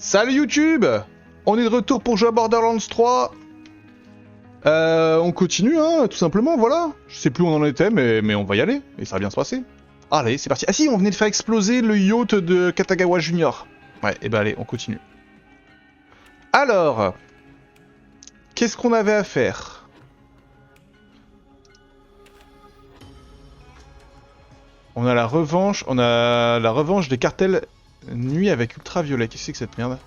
Salut YouTube! On est de retour pour jouer à Borderlands 3. On continue, hein, tout simplement, voilà. Je sais plus où on en était, mais on va y aller, et ça va bien se passer. Allez, c'est parti. Ah si, on venait de faire exploser le yacht de Katagawa Junior. Ouais, et ben allez, on continue. Alors, qu'est-ce qu'on avait à faire? On a la revanche des cartels nuit avec ultraviolet. Qu'est-ce que c'est que cette merde?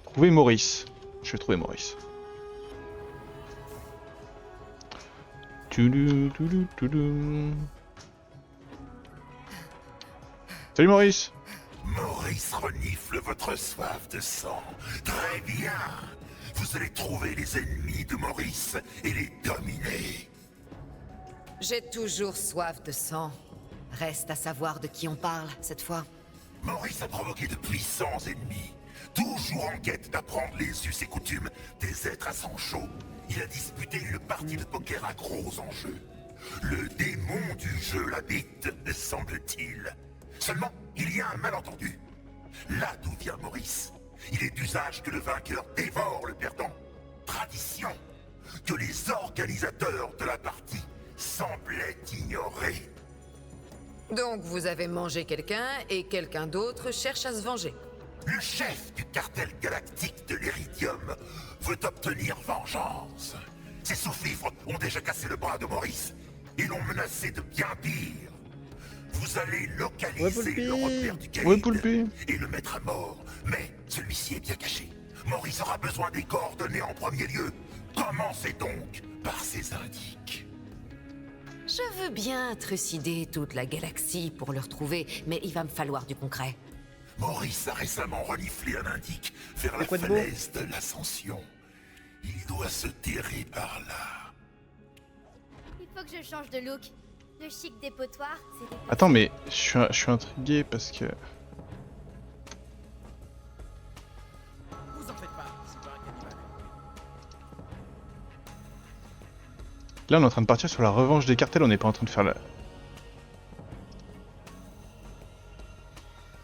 Trouver Maurice. Je vais trouver Maurice. Salut Maurice. Maurice renifle votre soif de sang. Très bien. Vous allez trouver les ennemis de Maurice et les dominer. J'ai toujours soif de sang. Reste à savoir de qui on parle, cette fois. Maurice a provoqué de puissants ennemis. Toujours en quête d'apprendre les us et coutumes des êtres à sang chaud. Il a disputé une partie de poker à gros enjeux. Le démon du jeu l'habite, semble-t-il. Seulement, il y a un malentendu. Là d'où vient Maurice, il est d'usage que le vainqueur dévore le perdant. Tradition que les organisateurs de la partie semblaient ignorer. Donc vous avez mangé quelqu'un et quelqu'un d'autre cherche à se venger. Le chef du cartel galactique de l'Iridium veut obtenir vengeance. Ses sous-fifres ont déjà cassé le bras de Maurice et l'ont menacé de bien pire. Vous allez localiser le repère du guide et le mettre à mort. Mais celui-ci est bien caché. Maurice aura besoin des coordonnées en premier lieu. Commencez donc par ces indices. Je veux bien trucider toute la galaxie pour le retrouver, mais il va me falloir du concret. Maurice a récemment reniflé un indique vers la falaise de l'Ascension. Il doit se terrer par là. Il faut que je change de look. Le chic dépotoir, c'est... Attends, mais je suis intrigué parce que... Vous en faites pas, c'est pas un cannibale. Là, on est en train de partir sur la revanche des cartels, on n'est pas en train de faire la...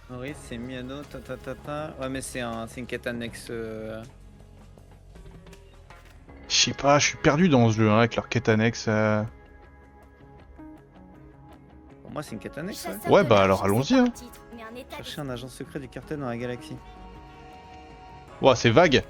Maurice, c'est Miano, Ouais, mais c'est une quête annexe. Je sais pas, je suis perdu dans ce jeu, hein, avec leur quête annexe. Pour moi, c'est une quête annexe, ouais. Ouais, bah alors allons-y, hein. Chercher un agent secret du cartel dans la galaxie. Ouah, c'est vague.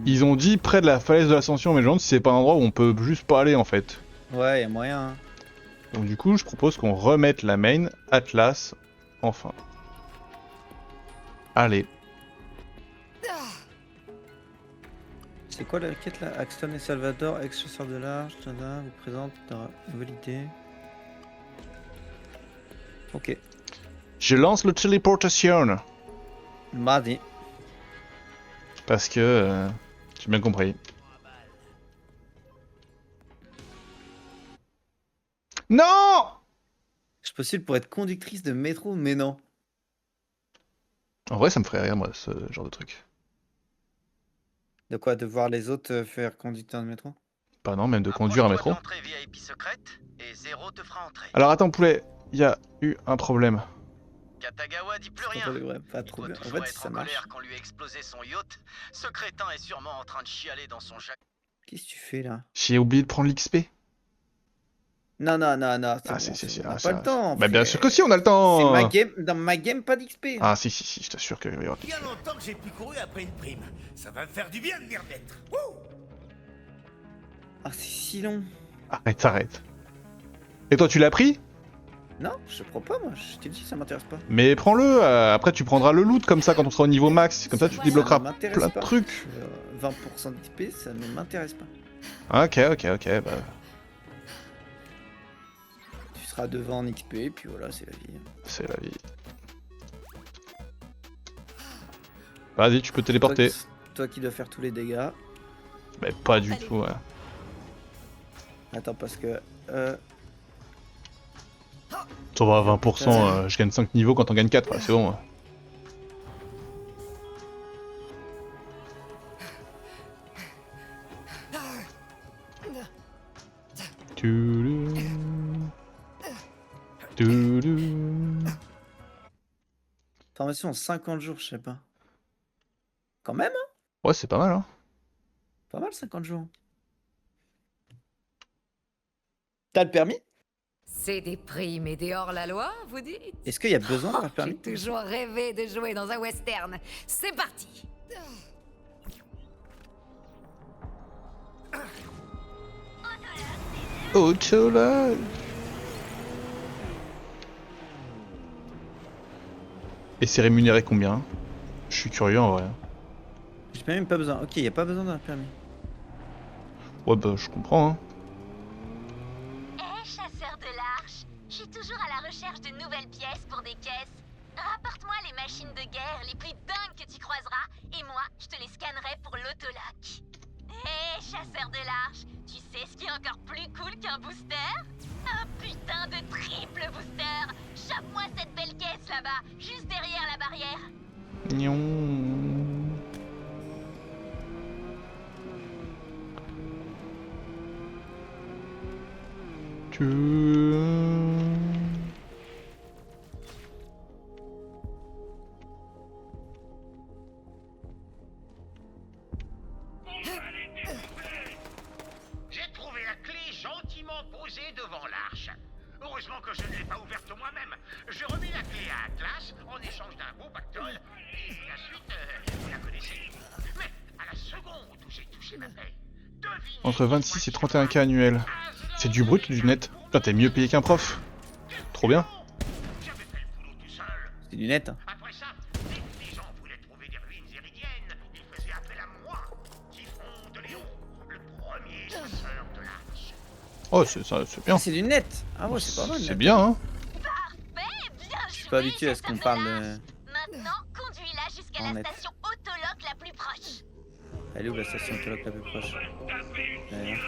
Ils ont dit près de la falaise de l'Ascension, mais je me demande si c'est pas un endroit où on peut juste pas aller en fait. Ouais, y a moyen. Hein. Donc du coup, je propose qu'on remette la main Atlas, enfin. Allez. C'est quoi la quête là? Axton et Salvador, ex-chasseur de large, tada, vous présente ta nouvelle idée. Ok. Je lance le téléportation. Mardi. Parce que... j'ai bien compris. Non! Je suis possible pour être conductrice de métro, mais non. En vrai, ça me ferait rire, moi, ce genre de truc. De quoi? De voir les autres faire conducteur de métro? Pas non, même de conduire un métro. Entrée VIP secrète et zéro te fera entrer. Alors attends, poulet, il y a eu un problème. Katagawa dit plus Ça rien. devrait pas Il trop doit bien. En toujours fait, si être ça en marche. colère quand lui a explosé son yacht. Ce crétin est sûrement en train de chialer dans son jacuzzi. Qu'est-ce que tu fais là? J'ai oublié de prendre l'XP. Non, non, non, non. Ah, Bon, si, on n'a ah, pas le temps. Bah bien frère. sûr que si, on a le temps. C'est ma game. Dans ma game, pas d'XP. Ah si, je t'assure qu'il va y avoir Il y a longtemps que j'ai plus couru après une prime. Ça va me faire du bien de m'y remettre. Wouh! Ah, c'est si long. Arrête. Et toi, tu l'as pris? Non, je prends pas moi. Je t'ai dit, ça m'intéresse pas. Mais prends-le, après tu prendras le loot comme ça quand on sera au niveau max. Comme ça, tu débloqueras Ça ne m'intéresse plein de pas. trucs. 20% d'XP, ça ne m'intéresse pas. Ok, bah... Tu seras devant en XP, et puis voilà, c'est la vie. c'est la vie. Vas-y, tu peux téléporter. Toi qui dois faire tous les dégâts. Mais pas du tout, ouais. Attends, parce que... Ça va à 20%, je gagne 5 niveaux quand on gagne 4, ouais, c'est bon. Toulou. Toulou. Formation en 50 jours, je sais pas. Quand même, hein. Ouais, c'est pas mal, hein. Pas mal 50 jours. T'as le permis? C'est des primes et des hors-la-loi, vous dites? Est-ce qu'il y a besoin d'avoir le J'ai permis? toujours rêvé de jouer dans un western. C'est parti. Autola. Et c'est rémunéré combien? Je suis curieux en vrai. J'ai même pas besoin. Ok, y a pas besoin d'un permis. Ouais bah je comprends hein. Hé, chasseur de l'arche, je suis toujours à la recherche de nouvelles pièces pour des caisses. Rapporte-moi les machines de guerre les plus dingues que tu croiseras, et moi, je te les scannerai pour l'autolock. Hé, chasseur de l'arche, tu sais ce qui est encore plus cool qu'un booster? Un putain de triple booster. Chope-moi cette belle caisse là-bas, juste derrière la barrière. Gnon. J'ai trouvé la clé gentiment posée devant l'arche. Heureusement que je ne l'ai pas ouverte moi-même. Je remets la clé à Atlas en échange d'un beau pactole. Et la suite, vous la connaissez. Mais à la seconde où j'ai touché ma paye, devinez... Entre 26 et 31K annuels. C'est du brut ou du net? Putain, t'es mieux payé qu'un prof. Trop bien. J'avais fait le boulot tout seul. C'est du net. Hein. Après ça, dès que les gens voulaient trouver des ruines éridiennes, ils faisaient appel à moi, Typhon de Léon, le premier chasseur de l'arche. Oh, c'est ça, c'est bien. Ah, c'est du net. Ah ouais, c'est pas mal. C'est net. bien hein. Parfait, bien Je suis pas joué, habitué à ce qu'on chasseur parle de de... l'arche. Maintenant, conduis-la jusqu'à En la net. station autolock la plus proche. Elle est où la station autolock la plus proche? Allez,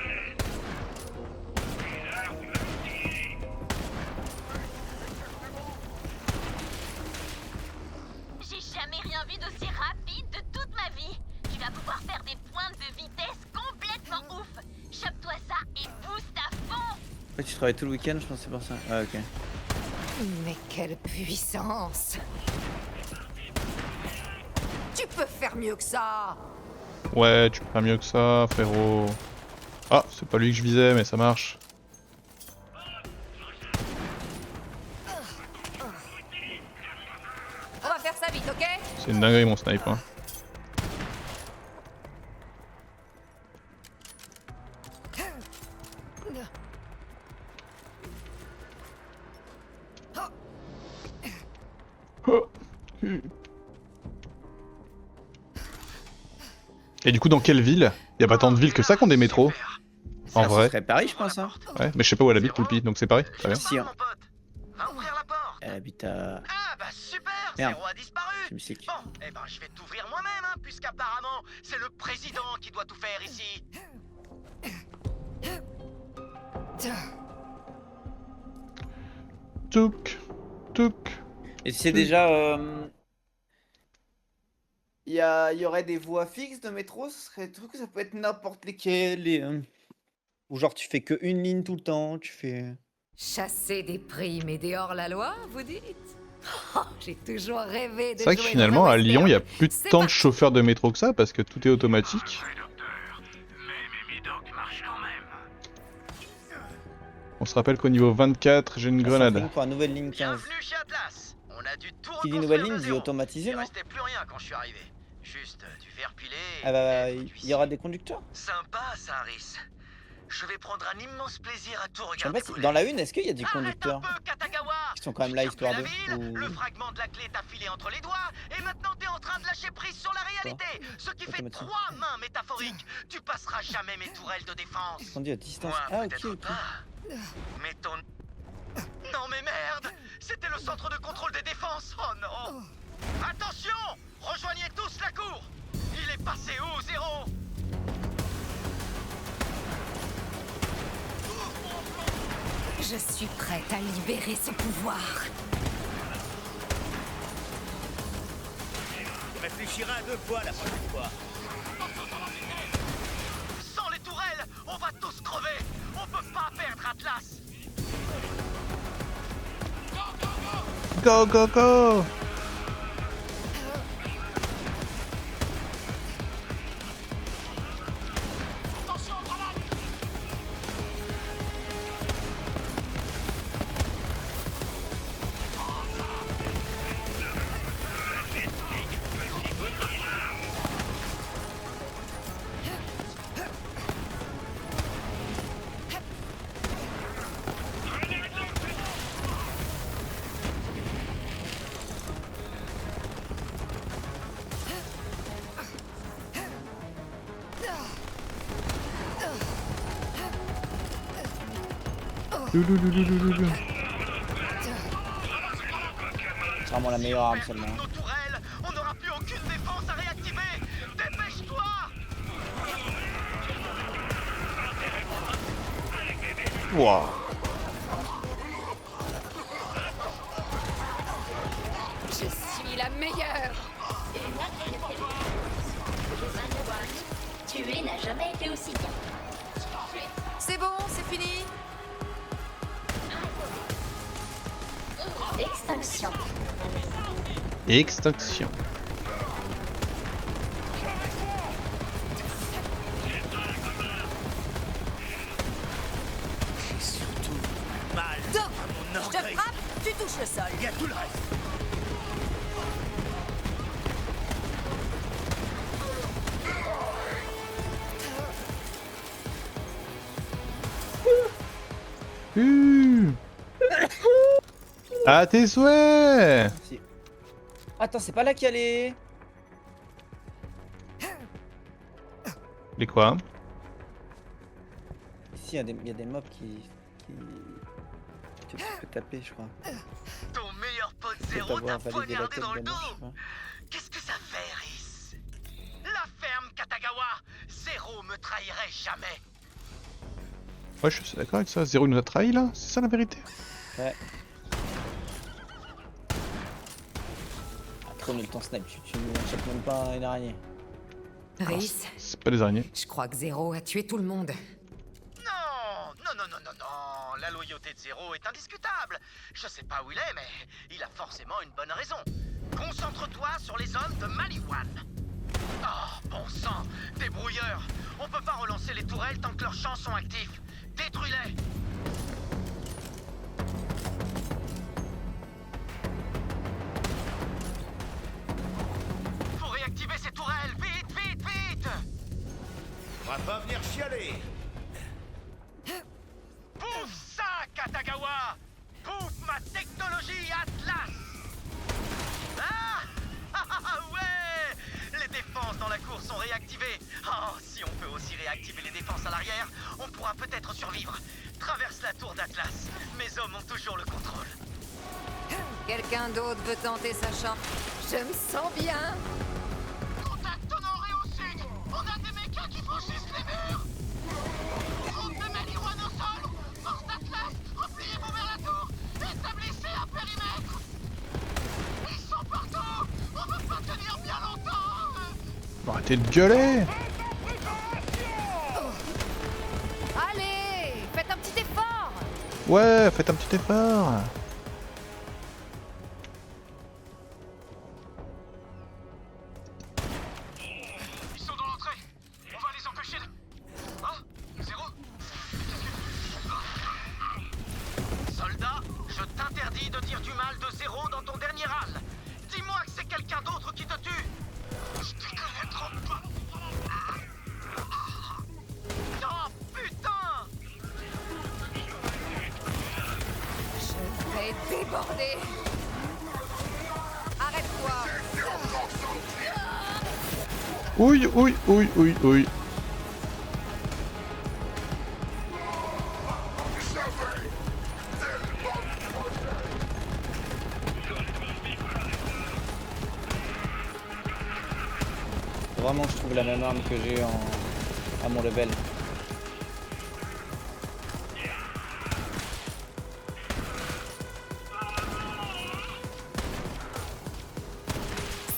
J'ai jamais rien vu d'aussi rapide de toute ma vie. Tu vas pouvoir faire des pointes de vitesse complètement ouf. Chope-toi ça et booste à fond. ouais, tu travailles tout le week-end, je pense que c'est pour ça. Ah ok. Mais quelle puissance! Tu peux faire mieux que ça! Ouais, tu peux faire mieux que ça, frérot. Ah, c'est pas lui que je visais, mais ça marche. On va faire ça vite, ok? C'est une dinguerie mon snipe hein. Et du coup, dans quelle ville? Y a pas tant de villes que ça qui ont des métros. En Ça vrai. serait Paris, je pense. Hein. Ouais, mais je sais pas où elle habite, Poulpi, donc c'est pareil. Très bien. Si, hein. Mon pote, va ouvrir la porte. Elle habite à... Ah bah super, Merde. Zéro a disparu. C'est musique. Bon, eh ben je vais t'ouvrir moi-même, hein, puisqu'apparemment c'est le président qui doit tout faire ici. Touk, touk. Et c'est déjà... Il y aurait des voies fixes de métro, ce serait des trucs, ça peut être n'importe lesquels. Ou genre tu fais que une ligne tout le temps, tu fais... Chasser des primes et des hors-la-loi, vous dites? Oh, j'ai toujours rêvé de C'est vrai que jouer finalement, dans un à Lyon, il y a western. plus C'est tant de parti. chauffeurs de métro que ça parce que tout est automatique. Docteur, mais mes médocs marchent quand même. On se rappelle qu'au niveau 24, j'ai une grenade. Pour la nouvelle ligne 15. Bienvenue chez Atlas. On a dû tout Qui dit reconstruire nouvelle de ligne dit zéro. automatisé, Il non? restait plus rien quand je suis arrivé. Juste du verre pilé. Ah bah, et des il produits y aura des conducteurs. Sympa, ça, Harris. Je vais prendre un immense plaisir à tout Je sais regarder. pas si... Dans la une, est-ce qu'il y a des conducteurs? Arrête un peu, Katagawa. Ils sont quand même là J'ai histoire bien de... pris la ville, ou- Le fragment de la clé t'a filé entre les doigts, et maintenant t'es en train de lâcher prise sur la réalité. Ce qui fait Automatique. 3 mains métaphoriques. Tu passeras jamais mes tourelles de défense. On dit à distance. Moi, Ah ok, peut-être ok. pas. Mais ton... Non mais merde. C'était le centre de contrôle des défenses. Oh non. Attention. Rejoignez tous la cour. Il est passé où, Zéro? Je suis prête à libérer son pouvoir. Tu réfléchiras à 2 fois la prochaine fois. Sans les tourelles, on va tous crever. On peut pas perdre Atlas. Go, go, go! C'est vraiment la meilleure arme celle-là. Nos tourelles, on n'aura plus aucune défense à réactiver. Dépêche-toi. Wow. Je suis la meilleure. Tuer n'a jamais été aussi bien. C'est bon, c'est fini. Extinction. Extinction. Doc, je te frappe, tu touches le sol. Il y a tout le reste. À tes souhaits! Si. Attends, c'est pas là qu'il y a les... Les quoi? Ici, il y a des mobs que tu peux taper, je crois. Ton meilleur pote Faut Zéro t'a avoir validé la poignardé tête dans le d'un dos. mort, je crois. Qu'est-ce que ça fait, Rhys? La ferme Katagawa, Zéro me trahirait jamais. Ouais, je suis d'accord avec ça. Zéro nous a trahi là? C'est ça la vérité? Ouais. Après, on est le temps snipe, tu ne chopes même pas une araignée. Rhys, C'est pas des araignées. je crois que Zéro a tué tout le monde. Non, non, non, non, non, non. La loyauté de Zéro est indiscutable. Je sais pas où il est, mais il a forcément une bonne raison. Concentre-toi sur les hommes de Maliwan. Oh, bon sang, des brouilleurs. On peut pas relancer les tourelles tant que leurs champs sont actifs. Détruis-les. Faut réactiver ces tourelles, vite, vite, vite. On va pas venir chialer. Pouf ça, Katagawa! Pouf ma technologie Atlas! Ah ouais! Les défenses dans la cour sont réactivées. Oh, si on peut aussi réactiver les défenses à l'arrière, on pourra peut-être survivre. Traverse la tour d'Atlas. Mes hommes ont toujours le contrôle. Quelqu'un d'autre veut tenter sa chance? Je me sens bien. Contact honoré au sud! On a des mécas qui franchissent les murs! Groupe de Maliwan au sol! Force d'Atlas, repliez-vous vers la tour! Établissez un périmètre! Ils sont partout! On va pas tenir bien longtemps! Bon, arrêtez de gueuler! Allez, faites un petit effort. Ouais, faites un petit effort! Ils sont dans l'entrée! On va les empêcher de... Hein? Zéro? Soldat, je t'interdis de dire du mal de Zéro dans ton dernier râle! Dis-moi que c'est quelqu'un d'autre qui te tue! Je te connais trop pas! Oh putain! Je vais déborder. Arrête-toi. Ouille, ouille, ouille, ouille, ouille. Faut vraiment que je trouve la même arme que j'ai à mon level.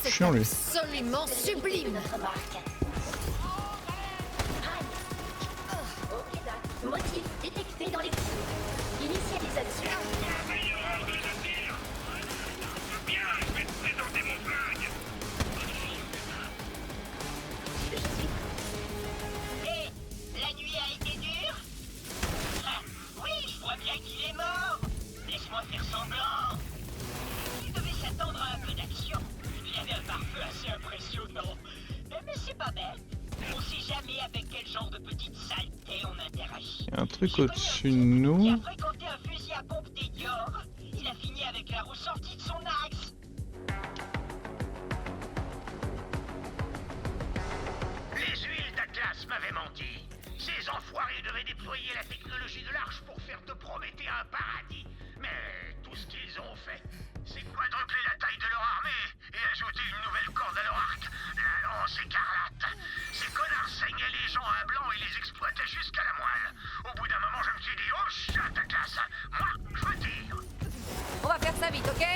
C'est Chiant, lui. absolument sublime. Notre marque. Ok, motif détecté dans les... truc au-dessus de nous. Il a fréquenté un fusil à pompe des Dior. Il a fini avec la roue sortie de son axe. Les huiles d'Atlas m'avaient menti. Ces enfoirés devaient déployer la technologie de l'Arche pour faire de Prométhée un paradis. Mais tout ce qu'ils ont fait, c'est quadrupler la taille de leur armée et ajouter une nouvelle corde à leur arc, la lance écarlate. Ces connards saignaient les gens à blanc et les exploitaient jusqu'à la moelle. Au bout d'un moment, je me suis dit, oh chat Atlas, moi, je veux dire. On va faire ça vite, ok?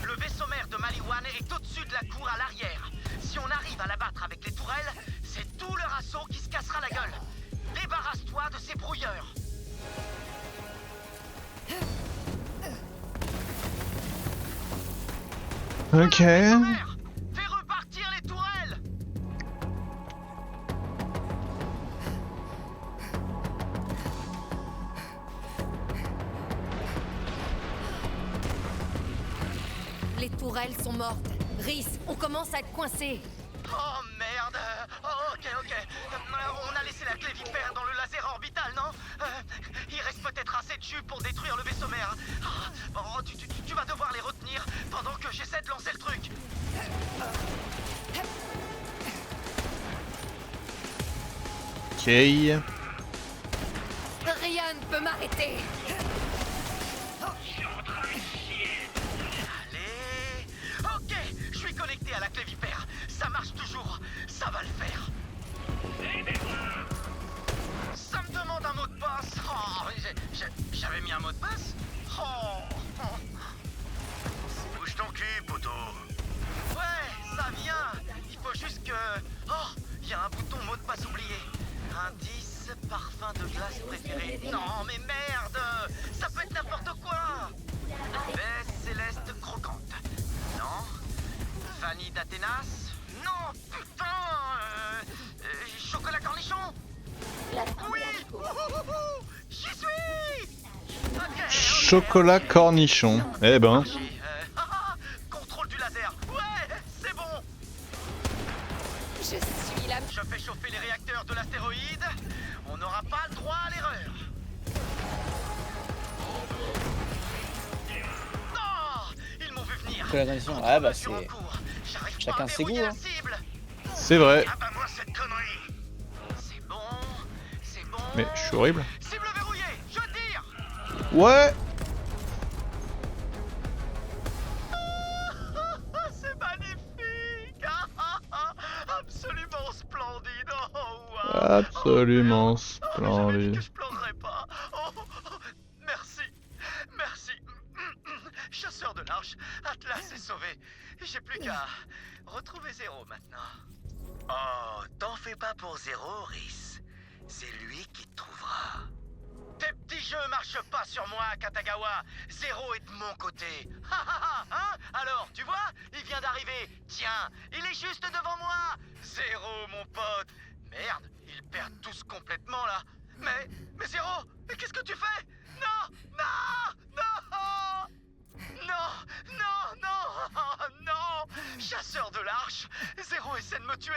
Le vaisseau mère de Maliwan est au-dessus de la cour à l'arrière. Si on arrive à l'abattre avec les tourelles, c'est tout leur assaut qui se cassera la gueule. Débarrasse-toi de ces brouilleurs. Ok. Vaisseau mère, fais repartir les tourelles. Les tourelles sont mortes. Rhys, on commence à être coincés. Oh merde. Oh, ok. On a laissé la clé vipère dans le laser orbital, non? Il reste peut-être assez de jus pour détruire le vaisseau mère. Oh, tu vas devoir les retenir pendant que j'essaie de lancer le truc. Ok. Rien ne peut m'arrêter. Allez. Ok, je suis connecté à la clé vipère. Ça marche toujours. Ça va le faire. Ça me demande un mot de passe. Oh, j'avais mis un mot de passe. Oh. Bouge ton cul, poteau. Ouais, ça vient. Il faut juste que... Oh, il y a un bouton mot de passe oublié. Indice, parfum de glace préféré. Non, mais merde. Ça peut être n'importe quoi. Baie céleste croquante. Non. Vanille d'Athénas. Non, putain. Chocolat cornichon. Oui. J'y suis. Ok. Chocolat cornichon. Eh ben. Contrôle du laser. Ouais, c'est bon. Je suis la... Je fais chauffer les réacteurs de l'astéroïde. On n'aura pas le droit à l'erreur. Non, ils m'ont vu venir. Que la condition, Contrôle ouais, bah sur c'est. en cours. J'arrive pas chacun à ses verrouiller goûts, la hein. cible. C'est vrai. Ah bah moi cette connerie. C'est bon, c'est bon. Mais je suis horrible. Cible verrouillée, je tire. Ouais. C'est magnifique. Absolument splendide. Oh, wow. Absolument J'avais dit splendide. que je pleurerais pas. Merci. Chasseur de l'Arche, Atlas est sauvé. J'ai plus qu'à retrouver Zéro maintenant. Oh, t'en fais pas pour Zéro, Rhys. C'est lui qui te trouvera. Tes petits jeux marchent pas sur moi, Katagawa. Zéro est de mon côté. Hein? Alors, tu vois, il vient d'arriver. Tiens, il est juste devant moi. Zéro, mon pote. Merde, ils perdent tous complètement là. Mais Zéro, mais qu'est-ce que tu fais? Non. Chasseur de l'Arche, Zéro essaie de me tuer.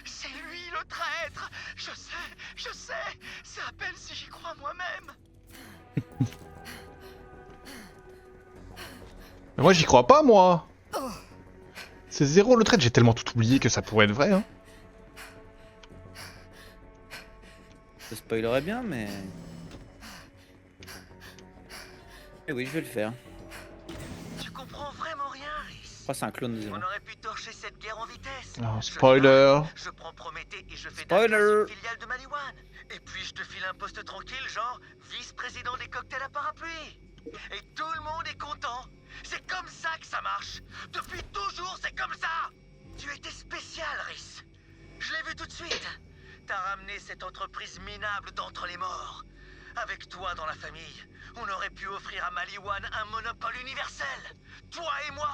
C'est lui le traître. Je sais. C'est à peine si j'y crois moi-même. Mais moi j'y crois pas moi. C'est Zéro le traître, j'ai tellement tout oublié que ça pourrait être vrai hein. Ça spoilerait bien, mais. Eh oui, je vais le faire. Tu comprends vraiment rien, Rhys. Je crois que c'est un clone de Zéro. On aurait pu torcher cette guerre en vitesse. Oh, Je spoiler. Je prends Prométhée et je fais Spoiler. d'Atlas une filiale de Maliwan. Et puis je te file un poste tranquille, genre vice-président des cocktails à parapluie. Et tout le monde est content. C'est comme ça que ça marche. Depuis toujours, c'est comme ça. Tu étais spécial, Rhys. Je l'ai vu tout de suite. T'as ramené cette entreprise minable d'entre les morts. Avec toi dans la famille, on aurait pu offrir à Maliwan un monopole universel. Toi et moi.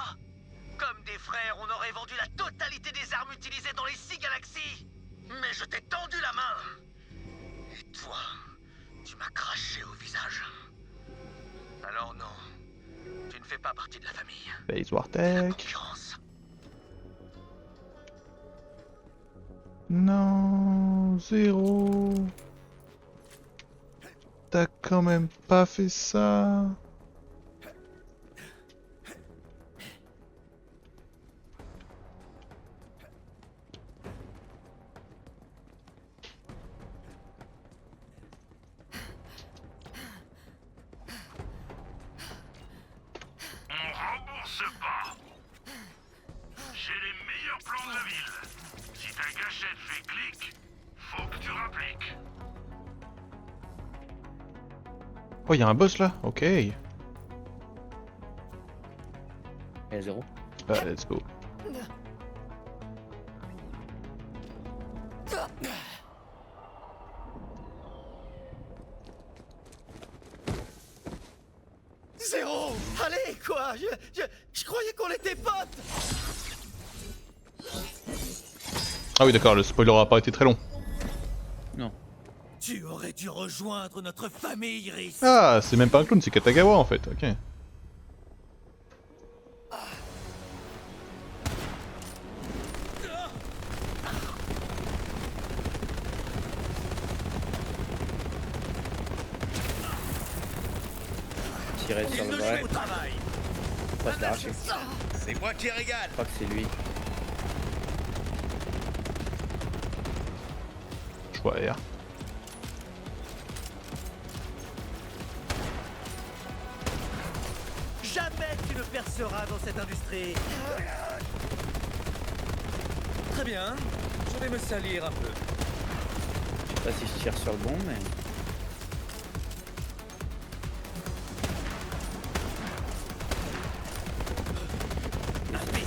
Comme des frères, on aurait vendu la totalité des armes utilisées dans les 6 galaxies. Mais je t'ai tendu la main. Et toi, tu m'as craché au visage. Alors non, tu ne fais pas partie de la famille. Base C'est la Wartech. concurrence. Non, Zéro. T'as quand même pas fait ça. On rembourse pas. J'ai les meilleurs plans de la ville. Si ta gâchette fait clic, faut que tu rappliques. Oh, y'a un boss là? Ok. Et à 0. Bah, let's go. Zéro! Allez, quoi! Je croyais qu'on était potes! Ah oui, d'accord, le spoiler aura pas été très long. Non. Tu aurais dû rejoindre notre famille, Rhys! Ah, c'est même pas un clone, c'est Katagawa en fait, ok. Tirer sur le vrai. au travail! Pas se l'arracher. C'est moi qui régale! Je crois que c'est lui. Je vois R. Jamais tu ne perceras dans cette industrie! Très bien, je vais me salir un peu. Je sais pas si je tire sur le bon, mais.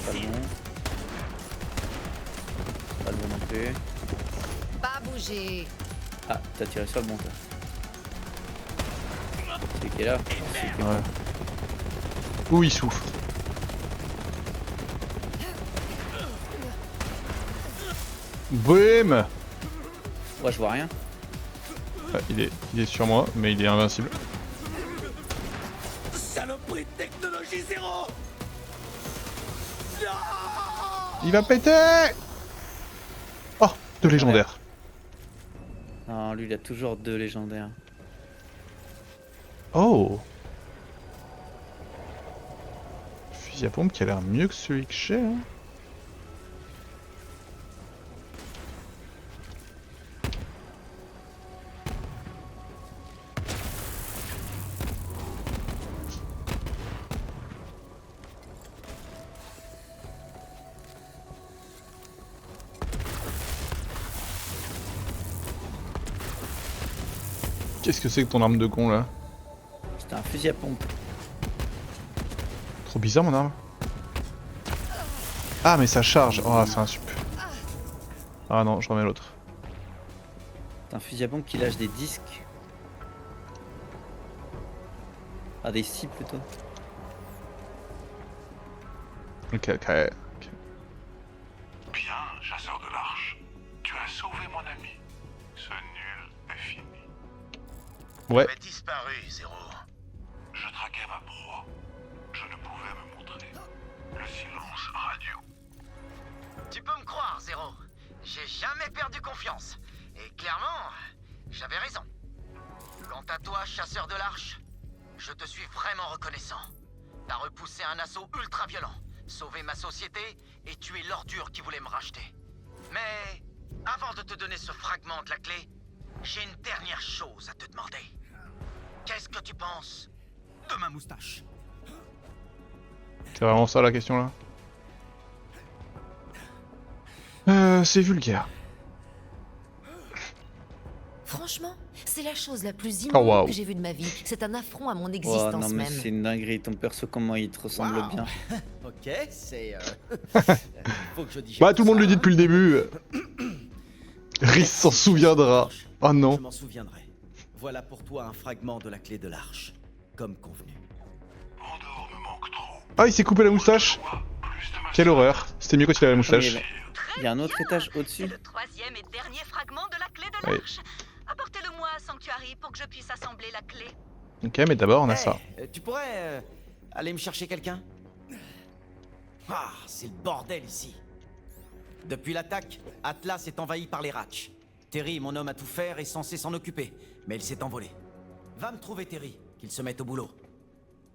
Pas le bon. Pas le bon non plus. Pas bouger. Ah, t'as tiré sur le bon, toi. Celui qui est là. Ouais. Ouh, il souffre. Boum! Ouais, je vois rien. Ah, il est sur moi, mais il est invincible. Saloperie de technologie zéro! Il va péter! Oh, deux légendaires. Non, lui, il a toujours 2 légendaires. Oh! Fusil à pompe qui a l'air mieux que celui que j'ai. Hein. Qu'est-ce que c'est que ton arme de con là? C'était un fusil à pompe. Trop bizarre mon arme. Ah mais ça charge. Oh c'est un sup. Ah non, je remets l'autre. C'est un fusil à pompe qui lâche des disques. Ah, des scies plutôt. Ok. Bien, chasseur de l'arche. Tu as sauvé mon ami. Ce nul est fini. Ouais. Mais disparu, Zéro. Je traquais ma proie. Je ne pouvais me montrer. Le silence radio. Tu peux me croire, Zéro. J'ai jamais perdu confiance. Et clairement, j'avais raison. Quant à toi, chasseur de l'arche, je te suis vraiment reconnaissant. T'as repoussé un assaut ultra violent, sauvé ma société et tué l'ordure qui voulait me racheter. Mais avant de te donner ce fragment de la clé, j'ai une dernière chose à te demander. Qu'est-ce que tu penses de ma moustache? C'est vraiment ça la question là? C'est vulgaire. Franchement, c'est la chose la plus Oh, immonde wow. que j'ai vue de ma vie. C'est un affront à mon Oh existence non, mais même. c'est une dinguerie, ton perso, comment il te ressemble Wow. bien. Ok, c'est... Faut que je digère Bah tout le monde le dit depuis le début. Rhys s'en souviendra. Oh non. Je m'en souviendrai. voilà pour toi un fragment de la clé de l'arche, comme convenu. Andorre me manque trop. Ah, il s'est coupé la moustache. Quelle horreur. C'était mieux quand il avait la moustache. Il y a un autre étage au-dessus. C'est le troisième et dernier fragment de la clé de Ouais. l'arche. Apportez-le-moi à Sanctuary pour que je puisse assembler la clé. Ok, mais d'abord on a Hey, ça. Tu pourrais aller me chercher quelqu'un? Ah, c'est le bordel ici. Depuis l'attaque, Atlas est envahi par les Ratch. Terry, mon homme à tout faire, est censé s'en occuper, mais il s'est envolé. Va me trouver Terry, qu'il se mette au boulot.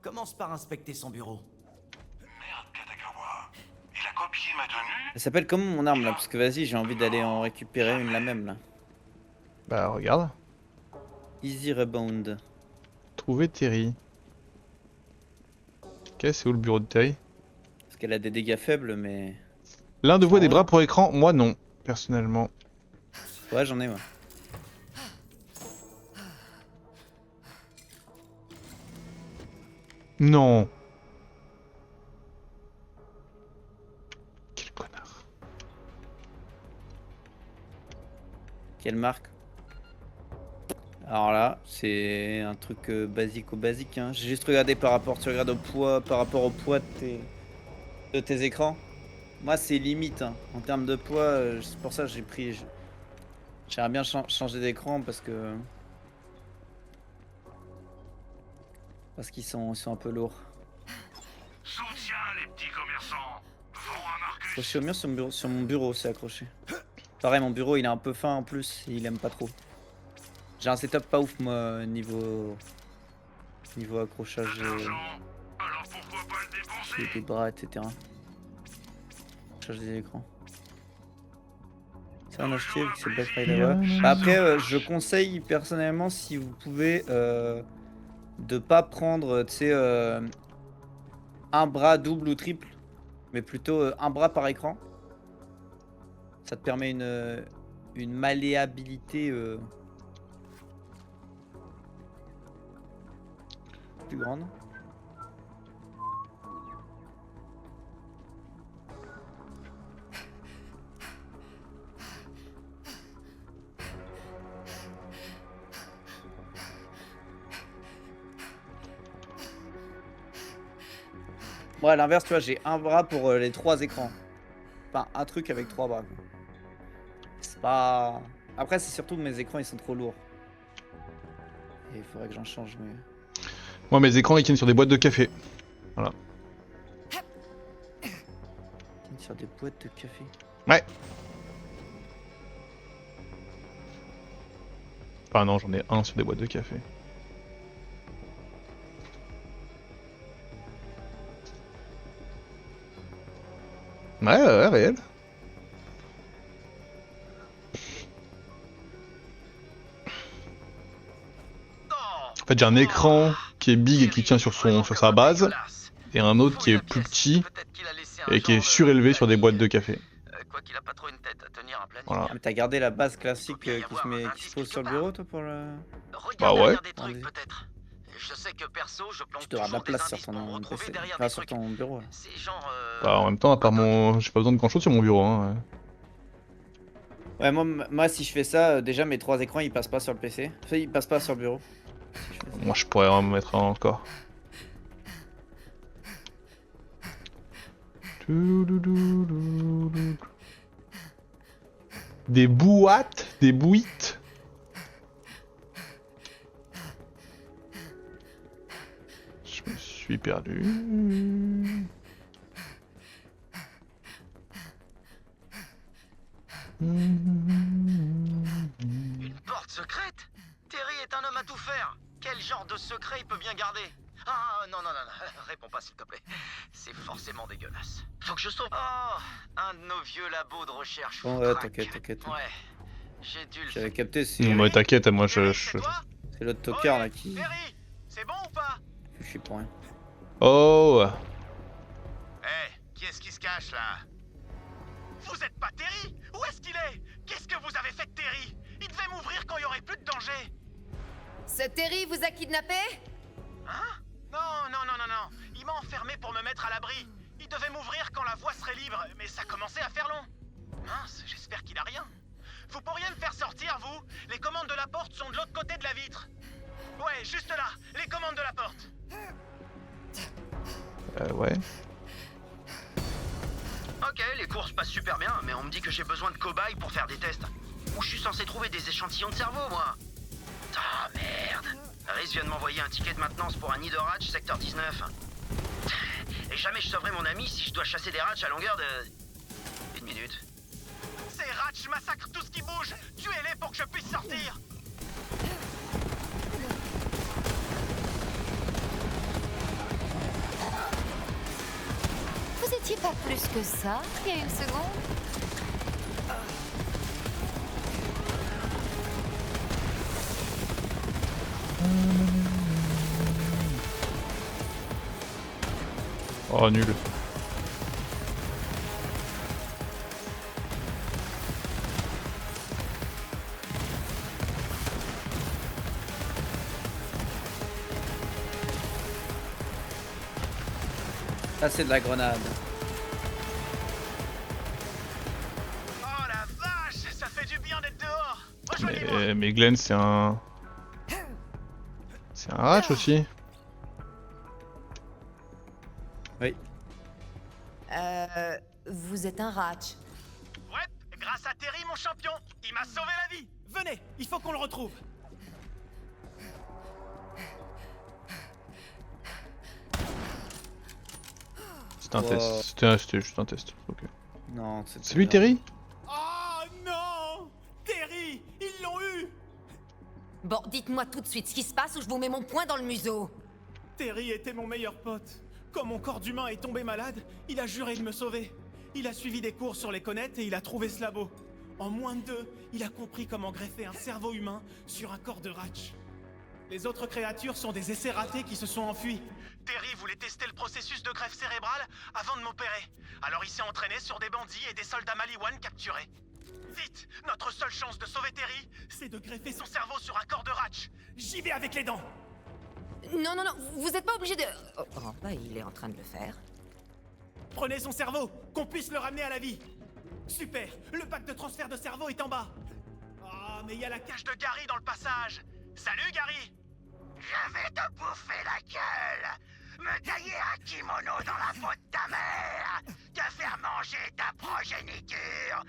Commence par inspecter son bureau. Merde, Katagawa. Il a copié ma tenue. Elle s'appelle comment mon arme là? Parce que vas-y, j'ai envie d'aller en récupérer une la même là. Bah regarde. Easy Rebound. Trouver Terry. Ok, c'est où le bureau de Terry? Parce qu'elle a des dégâts faibles, mais. L'un de vous a des bras pour écran, moi non, personnellement. Ouais, j'en ai moi. Non. Quel connard. Quelle marque? Alors là, c'est un truc basique au basique. Hein. J'ai juste regardé par rapport, tu regardes au poids, par rapport au poids de tes écrans. Moi, c'est limite. Hein. En termes de poids, c'est pour ça que j'ai pris. J'aimerais bien changer d'écran parce que. Parce qu'ils sont un peu lourds. Soutiens les petits commerçants. Vends à Marcus. Accroché au mur sur mon bureau, c'est accroché. Pareil, mon bureau il est un peu fin en plus, et il aime pas trop. J'ai un setup pas ouf moi niveau accrochage L'argent. Alors pourquoi pas le dépenser? des bras, etc. Accrochage des écrans. Ça en acheter vu que c'est Black Friday. Ouais. Bah, après, je conseille personnellement si vous pouvez de pas prendre, tu sais, un bras double ou triple, mais plutôt un bras par écran. Ça te permet une malléabilité plus grande. Moi, à l'inverse, tu vois, j'ai un bras pour les 3 écrans. Enfin, un truc avec 3 bras. Quoi. C'est pas. Après, c'est surtout que mes écrans ils sont trop lourds. Et il faudrait que j'en change, mais. Moi mes écrans ils tiennent sur des boîtes de café. Voilà. Sur des boîtes de café. Ouais. Enfin non, j'en ai un sur des boîtes de café. Ouais, réel. En fait, j'ai un écran qui est big et qui tient sur sa base, et un autre qui est plus petit et qui est surélevé sur des boîtes de café. Quoi qu'il a pas trop une tête à tenir un planning. Voilà. Ah, mais t'as gardé la base classique qui se pose sur le bureau, toi, pour le. Regarde Bah ouais. derrière des trucs peut-être. Je sais que perso, je plante Tu devras de la toujours des place sur indices pour me ton retrouver PC. derrière Enfin, des sur trucs. ton bureau. Là. C'est genre. Bah, en même temps, à part mon. J'ai pas besoin de grand chose sur mon bureau. Hein. Ouais, moi, si je fais ça, déjà mes 3 écrans ils passent pas sur le PC. Enfin, ils passent pas sur le bureau. Si je fais ça. Moi, je pourrais en mettre un encore. Des boîtes, des bouites. Je me suis perdu. Une porte secrète? Terry est un homme à tout faire. Quel genre de secret il peut bien garder? Ah non, réponds pas s'il te plaît. C'est forcément dégueulasse. Faut que je sauve. Oh, un de nos vieux labos de recherche. Bon, foutraque. t'inquiète. Ouais, j'ai dû le J'avais capté, c'est Ouais, t'inquiète, moi Terry, je. c'est toi? l'autre tocard Ouais, là qui. Terry, c'est bon ou pas? Je suis pour rien. Oh! Qui est-ce qui se cache là? Vous êtes pas Terry? Où est-ce qu'il est? Qu'est-ce que vous avez fait de Terry? Il devait m'ouvrir quand il y aurait plus de danger. Ce Terry vous a kidnappé? Hein? Non. Il m'a enfermé pour me mettre à l'abri. Il devait m'ouvrir quand la voie serait libre, mais ça commençait à faire long. Mince, j'espère qu'il a rien. Vous pourriez me faire sortir, vous? Les commandes de la porte sont de l'autre côté de la vitre. Ouais. Ok, les courses passent super bien, mais on me dit que j'ai besoin de cobayes pour faire des tests. Où je suis censé trouver des échantillons de cerveau, moi? Ah merde. Rhys vient de m'envoyer un ticket de maintenance pour un nid de ratch secteur 19. Et jamais je sauverai mon ami si je dois chasser des ratchs à longueur de... 1 minute. Ces ratchs massacrent tout ce qui bouge. Tuez-les pour que je puisse sortir. Vous étiez pas plus que ça, il y a une seconde? Oh, nul. Ça, c'est de la grenade. Oh la vache, ça fait du bien d'être dehors. Rejoignez-moi. Mais Glenn, c'est un... C'est un ratch aussi. Oui. Vous êtes un ratch. Ouais, grâce à Terry, mon champion. Il m'a sauvé la vie. Venez, il faut qu'on le retrouve. C'était un Wow. test. C'était juste un test. Ok. Non, C'est lui, Terry? Oh non, Terry, ils l'ont eu. Bon, dites-moi tout de suite ce qui se passe ou je vous mets mon poing dans le museau. Terry était mon meilleur pote. Quand mon corps d'humain est tombé malade, il a juré de me sauver. Il a suivi des cours sur les connettes et il a trouvé ce labo. En moins de 2, il a compris comment greffer un cerveau humain sur un corps de ratch. Les autres créatures sont des essais ratés qui se sont enfuis. Terry voulait tester le processus de greffe cérébrale avant de m'opérer. Alors il s'est entraîné sur des bandits et des soldats Maliwan capturés. Vite, notre seule chance de sauver Terry, c'est de greffer son cerveau sur un corps de ratch. J'y vais avec les dents. Non, non, non, vous êtes pas obligé de... Oh, bah, il est en train de le faire. Prenez son cerveau, qu'on puisse le ramener à la vie. Super, le pack de transfert de cerveau est en bas. Ah, mais il y a la cache de Gary dans le passage. Salut Gary. Je vais te bouffer la gueule, me tailler un kimono dans la faute de ta mère, te faire manger ta progéniture.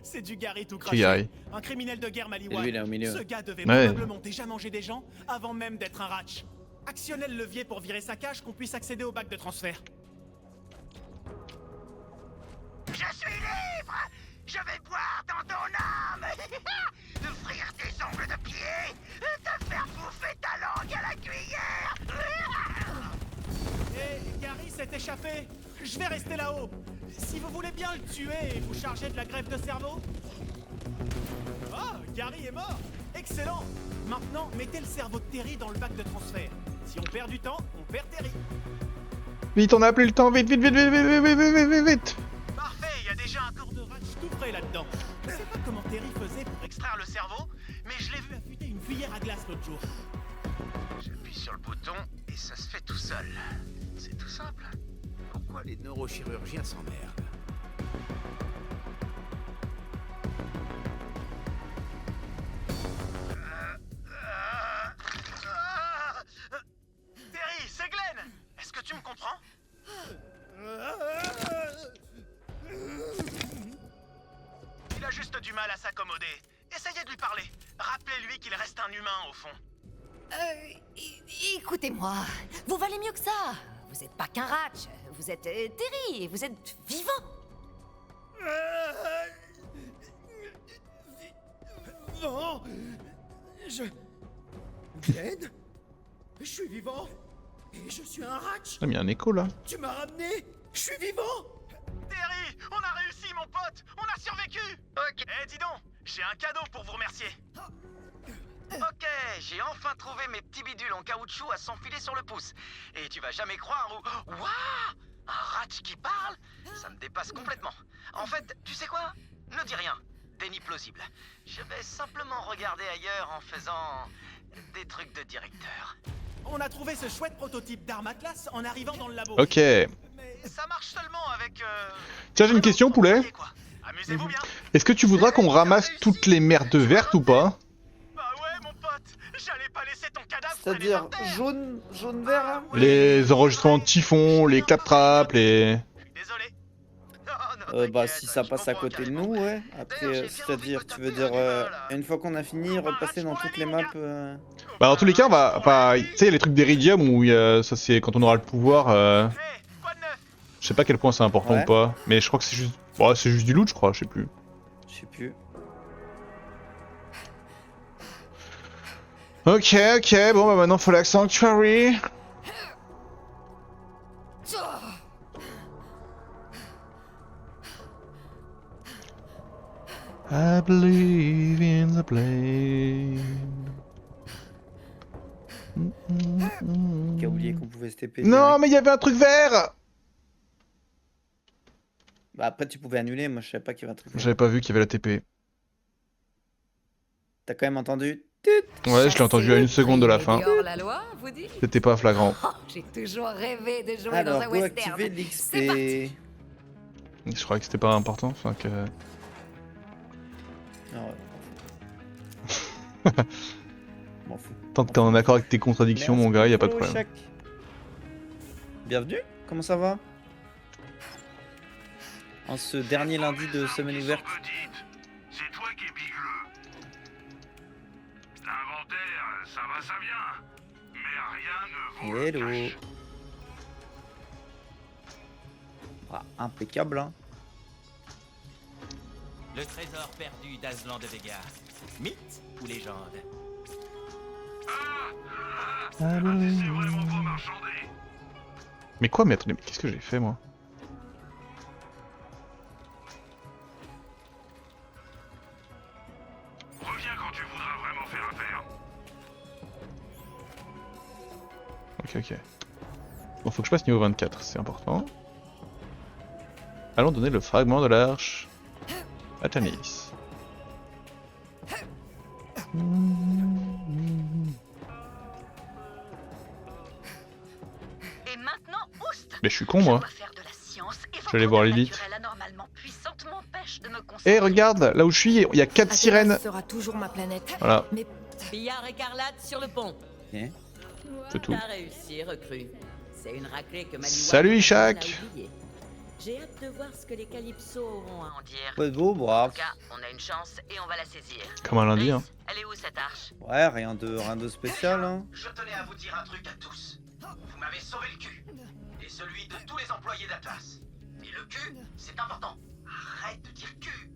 C'est du Gary tout Qui craché. Gary? Un criminel de guerre Et Maliwan. lui, il est au milieu. Ce gars devait Ouais. probablement déjà manger des gens avant même d'être un ratch. Actionnez le levier pour virer sa cache qu'on puisse accéder au bac de transfert. Je suis libre. Je vais boire dans ton âme, frire tes ongles de pied, te faire bouffer ta langue à la cuillère. Hé, Gary s'est échappé. Je vais rester là-haut. Si vous voulez bien le tuer et vous charger de la greffe de cerveau. Ah, Gary est mort. Excellent. Maintenant, mettez le cerveau de Terry dans le bac de transfert. Si on perd du temps, on perd Terry. Vite, on a appelé le temps, vite, vite, vite, vite, vite, vite, vite, vite, vite, vite. Parfait, il y a déjà un corps de ratch tout prêt là-dedans. Je sais pas comment Terry faisait pour extraire le cerveau, mais je l'ai vu affûter une cuillère à glace l'autre jour. J'appuie sur le bouton et ça se fait tout seul. C'est tout simple. Pourquoi les neurochirurgiens s'emmerdent? Terry, c'est Glenn. Est-ce que tu me comprends? Il a juste du mal à s'accommoder. Essayez de lui parler. Rappelez-lui qu'il reste un humain au fond. Écoutez-moi, vous valez mieux que ça. Vous êtes pas qu'un ratch, vous êtes Terry, vous êtes vivant. Non, Glenn, je suis vivant et je suis un ratch. Ah, mais il y a un écho là. Tu m'as ramené. Je suis vivant. Terry, on a réussi, mon pote. On a survécu. Ok. Eh, dis donc, j'ai un cadeau pour vous remercier. Ok, j'ai enfin trouvé mes petits bidules en caoutchouc à s'enfiler sur le pouce. Et tu vas jamais croire où... Waouh! Un ratch qui parle? Ça me dépasse complètement. En fait, tu sais quoi? Ne dis rien. Déni plausible. Je vais simplement regarder ailleurs en faisant... des trucs de directeur. On a trouvé ce chouette prototype d'arme Atlas en arrivant dans le labo. Ok. Mais ça marche seulement avec... Tiens, j'ai une question, poulet. quoi. Amusez-vous bien. Est-ce que tu voudras qu'on ramasse toutes les merdes vertes ou pas? Bah ouais, mon pote. J'allais pas laisser ton cadavre C'est-à-dire jaune, vert hein. Les enregistrements de typhon, les claptraps, les... Désolé. Non, Bah t'inquiète, si ça je passe à comprends côté de carrément. nous, ouais. D'ailleurs, Après, j'ai bien envie c'est-à-dire, de tu me veux taper dire, un peu, là. une fois qu'on a fini, repasser dans toutes les maps. Bah dans tous les cas, on va... Enfin, tu sais, il y a les trucs d'Iridium où ça c'est quand on aura le pouvoir... Hey, quoi de neuf? Je sais pas à quel point c'est important Ouais. ou pas, mais je crois que c'est juste... Bon, c'est juste du loot, je crois, je sais plus. Je sais plus. Ok, bon bah maintenant faut la Sanctuary. I believe in the blade. Qui a oublié qu'on pouvait se TP. Non, direct. mais il y avait un truc vert. Bah après, tu pouvais annuler, moi je savais pas qu'il y avait un truc. J'avais pas vu qu'il y avait la TP. T'as quand même entendu? Ouais, je l'ai entendu à 1 seconde de la fin. Hors la loi, vous dites? C'était pas flagrant. Oh, j'ai toujours rêvé de jouer Alors, dans un go western. activer l'XP. C'est parti. Je croyais que c'était pas important, enfin que... Non, ouais. M'en fous. Tant que t'es en accord avec tes contradictions, mon gars, y a pas de Merci, problème. Shaq. Bienvenue, comment ça va? En ce dernier lundi de semaine ouverte. Petite, c'est toi qui es bigleux. L'inventaire, ça va, ça vient. Mais rien ne vaut le Hello. cash. Ah, impeccable, hein. Le trésor perdu d'Aslan de Vega. Mythe ou légende? C'est vraiment pas marchandé. Mais quoi, mais attendez, mais qu'est-ce que j'ai fait, moi? Reviens quand tu voudras vraiment faire affaire. Ok. Bon, faut que je passe niveau 24, c'est important. Allons donner le fragment de l'arche à Tanis. Et maintenant, oust! Mais je suis con, moi. Je dois faire de la science et Je vais aller voir votre Lilith. naturelle anormalement puissante m'empêche de me Eh, concentrer. regarde, là où je suis, il y a 4 sirènes. sera toujours ma planète. Voilà, Mais Billard écarlate sur le pont. Ok. c'est tout. T'as réussi, recrue. C'est une raclée que Maliwan Salut, Ishak. a oubliée. J'ai hâte de voir ce que les Calypso auront à en dire. Ouais, beau, En brave. tout cas, on a une chance et on va la saisir. Comme un lundi, hein. Reese, elle est où cette arche? Ouais, rien de spécial, hein. Je tenais à vous dire un truc à tous. Vous m'avez sauvé le cul. Et celui de tous les employés d'Atlas. Et le cul, c'est important. Arrête de dire cul.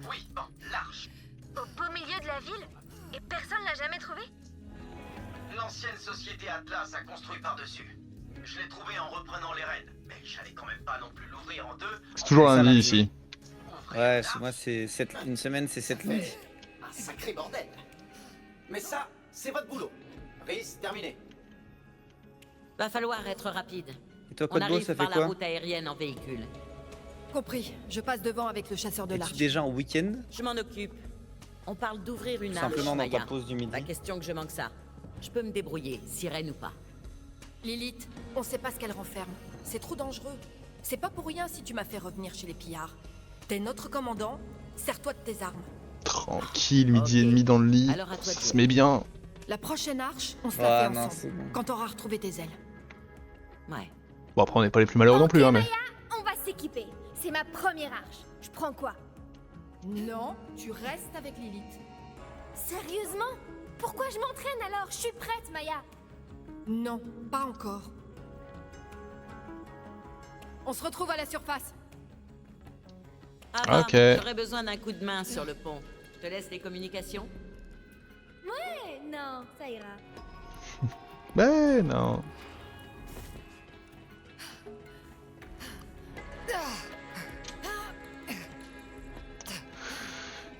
Oui, bon, l'arche. Au beau milieu de la ville? Et personne l'a jamais trouvé? L'ancienne société Atlas a construit par-dessus. Je l'ai trouvé en reprenant les rênes. Mais j'allais quand même pas non plus l'ouvrir en deux. C'est toujours Ça, lundi lundi. ici. Ouvrir Ouais, l'arche, moi c'est une semaine, c'est 7 lundi. Un sacré bordel. Mais ça, c'est votre boulot. Reese, terminé. Va falloir être rapide. Et toi, On Code Beau, arrive ça fait par la quoi? route aérienne en véhicule. compris, je passe devant avec le chasseur de Es-tu l'arche. déjà en week-end? Je m'en occupe. On parle d'ouvrir une Tout arche, simplement dans ta Maya. pause du midi. Pas question que je manque ça. Je peux me débrouiller, sirène ou pas. Lilith, on sait pas ce qu'elle renferme. C'est trop dangereux. C'est pas pour rien si tu m'as fait revenir chez les pillards. T'es notre commandant, sers-toi de tes armes. Tranquille, midi et Ok. demi dans le lit. Alors à toi de Ça se jouer. met bien. La prochaine arche, on se Ah, la fait non, ensemble. c'est bon. Quand t'auras retrouvé tes ailes. Ouais. Bon, après, on n'est pas les plus malheureux non plus, hein, mais... On va s'équiper. C'est ma première arche. Je prends quoi? Non, tu restes avec Lilith. Sérieusement? Pourquoi je m'entraîne alors? Je suis prête, Maya. Non, pas encore. On se retrouve à la surface. Ah bah, Ok. j'aurais besoin d'un coup de main sur le pont. Je te laisse les communications. Non, ça ira. Ben non.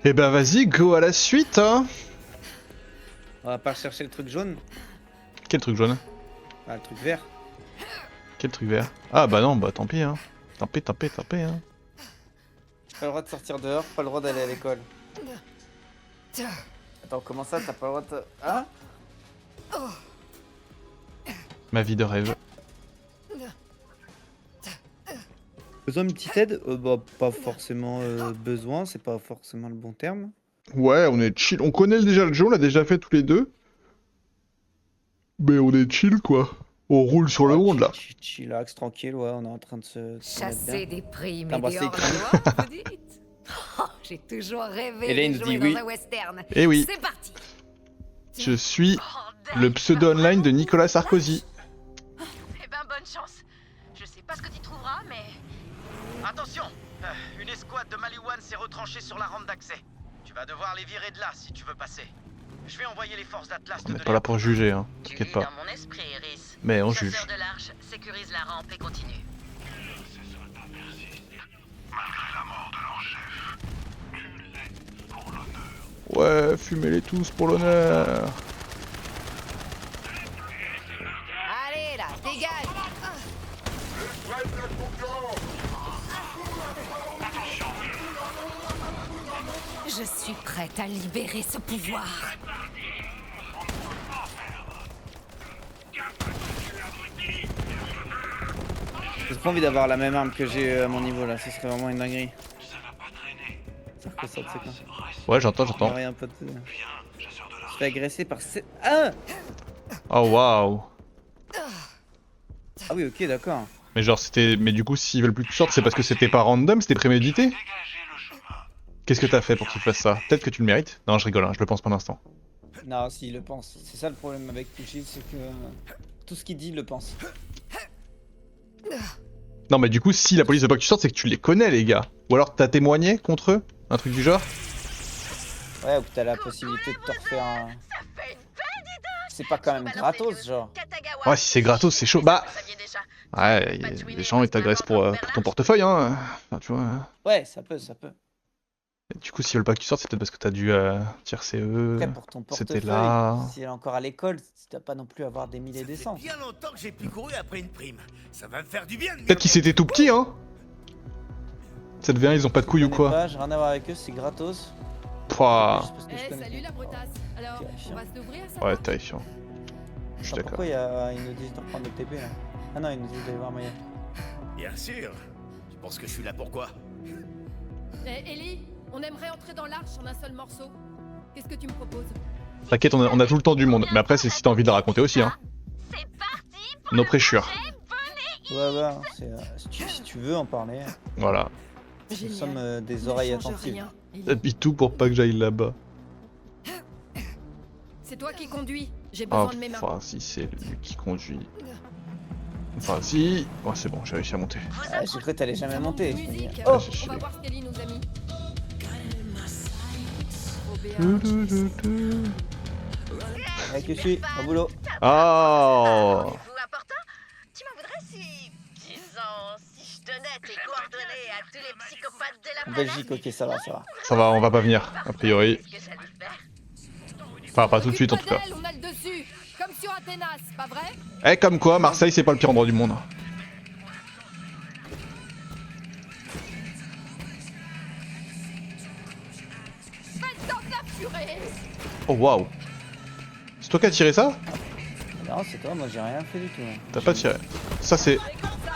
Eh ben vas-y, go à la suite, hein. On va pas chercher le truc jaune? Quel truc jaune? Ah, le truc vert. Quel truc vert? Ah bah non, bah tant pis, hein. Tant pis, hein. Pas le droit de sortir dehors, pas le droit d'aller à l'école. Attends, comment ça, t'as pas le droit de... Hein? Ma vie de rêve. Besoin d'une petite aide? Bah, pas forcément besoin, c'est pas forcément le bon terme. Ouais, on est chill. On connaît déjà le jeu, on l'a déjà fait tous les deux. Mais on est chill quoi. On roule sur le monde là. Chillax, tranquille, ouais, on est en train de se mettre bien. Chasser des primes T'as et des embrassé hors-la-loi, vous dites? Oh, j'ai toujours rêvé Hélène de dit jouer oui. dans un western. Eh oui. C'est parti. Je suis le pseudo online de Nicolas Sarkozy. Eh ben, bonne chance. Je sais pas ce que tu trouveras, mais... Attention, une escouade de Maliwan s'est retranchée sur la rampe d'accès. Tu vas devoir les virer de là si tu veux passer. Je vais envoyer les forces d'Atlas On te n'est donner pas là pour juger, hein. Tu T'inquiète lis pas. dans mon esprit, Iris. Mais on Chasseur juge. de l'Arche sécurise la rampe et continue. Ouais, fumez-les tous pour l'honneur. Allez là, dégage. Je suis prête à libérer ce pouvoir. J'ai trop envie d'avoir la même arme que j'ai à mon niveau là, ce serait vraiment une dinguerie. Ça, c'est quoi? Ouais, j'entends. Rien, pote. Je fais agresser par 7... Ah Oh waouh. Ah oui, ok, d'accord. Mais genre c'était... Mais du coup s'ils veulent plus que tu sortes c'est parce que c'était pas random, c'était prémédité? Qu'est-ce que t'as fait pour qu'ils fassent ça? Peut-être que tu le mérites? Non je rigole, hein, je le pense pas l'instant. Non, s'il le pense. C'est ça le problème avec Pucci, c'est que tout ce qu'il dit, il le pense. Non mais du coup si la police veut pas que tu sortes c'est que tu les connais les gars. Ou alors t'as témoigné contre eux? Un truc du genre? Ouais, ou que t'as la possibilité de te refaire un... C'est pas quand même gratos, genre. Ouais si c'est gratos c'est chaud. Bah... Ouais, les gens ils t'agressent pour ton portefeuille hein. Enfin, tu vois. Ouais, ça peut, ça peut. Et du coup s'ils veulent pas que tu sortes c'est peut-être parce que t'as dû tiercer eux. Après, pour ton C'était portefeuille, là. si elle est encore à l'école, tu dois pas non plus avoir des milliers des cents. Bien longtemps que j'ai plus couru après une prime. Ça va me faire du bien de Peut-être qu'ils étaient tout petits hein. Ça devient ils ont pas de couilles ou quoi. J'ai rien à voir avec eux, c'est gratos. Pouah. Juste parce que je Eh, connais. salut la brutasse. Alors, on va se ça? Ouais terrifiant. Je suis Attends, d'accord. pourquoi ils nous disent de reprendre le TP là? Ah non, ils nous disent d'aller voir Maya. Bien sûr. Tu penses que je suis là pour quoi? Eh, Ellie, on aimerait entrer dans l'arche en un seul morceau. Qu'est-ce que tu me proposes? T'inquiète on a tout le temps du monde. Mais après c'est si t'as envie de la raconter aussi hein. C'est parti pour Nos le prêchures. Ouais, ouais, c'est, si tu veux en parler. Voilà. Nous Génial. sommes des Ne oreilles change attentives. rien, Ellie. T'habites tout pour pas que j'aille là-bas. C'est toi qui conduis. J'ai Ah, besoin de mes mains. enfin, si c'est lui qui conduit. Enfin, si. Oh, c'est bon, j'ai réussi à monter. Ah, j'ai cru que t'allais jamais Ça manque monter. de je me dis. musique. Oh. On va voir ce qu'Ellie nous a mis. Trop bien. Avec que je suis, au boulot. Oh Rendez-vous important? Tu m'en voudrais si... Disons, si je donnais tes coordonnées à tous les psychopathes de la En planète? Belgique, ok, ça va, ça va. Ça va, on va pas venir, a priori. Qu'est-ce que ça lui fait? Enfin, pas tout de suite en tout cas. Occupe-toi d'elle, on a le dessus. Comme sur Athénas, pas vrai? Eh, comme quoi, Marseille, c'est pas le pire endroit du monde. Faites donc la purée. Oh, waouh. C'est toi qui as tiré ça? Non, c'est toi, moi j'ai rien fait du tout. T'as pas tiré. Ça, c'est.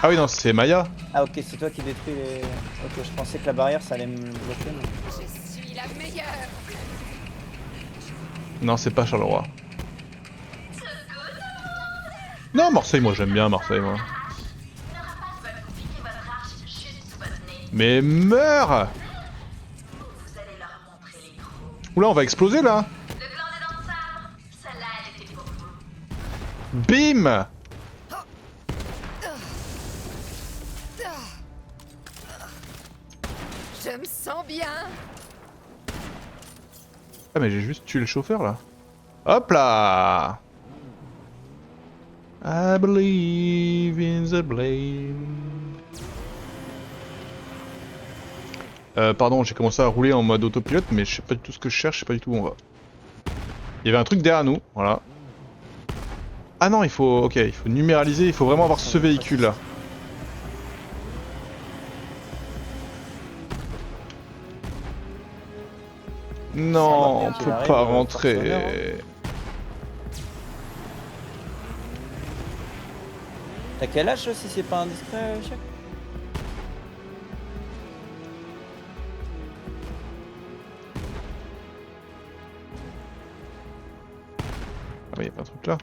Ah oui, non, c'est Maya. Ah, ok, c'est toi qui détruis les. Ok, je pensais que la barrière ça allait me bloquer. Mais... Je suis la meilleure. Non, c'est pas Charleroi. Non, Marseille, moi j'aime bien Marseille, moi. Mais meurs! Oula, on va exploser là! Bim! Je me sens bien. Ah, mais j'ai juste tué le chauffeur là. Hop là! I believe in the blade. Pardon, j'ai commencé à rouler en mode autopilote, mais je sais pas du tout ce que je cherche, je sais pas du tout où on va. Il y avait un truc derrière nous, voilà. Ah non, il faut, ok, il faut numéraliser, il faut vraiment avoir ce véhicule là. Non, on peut pas rentrer. T'as quel âge si c'est pas indiscret, chef? Ah oui, y'a pas un truc là.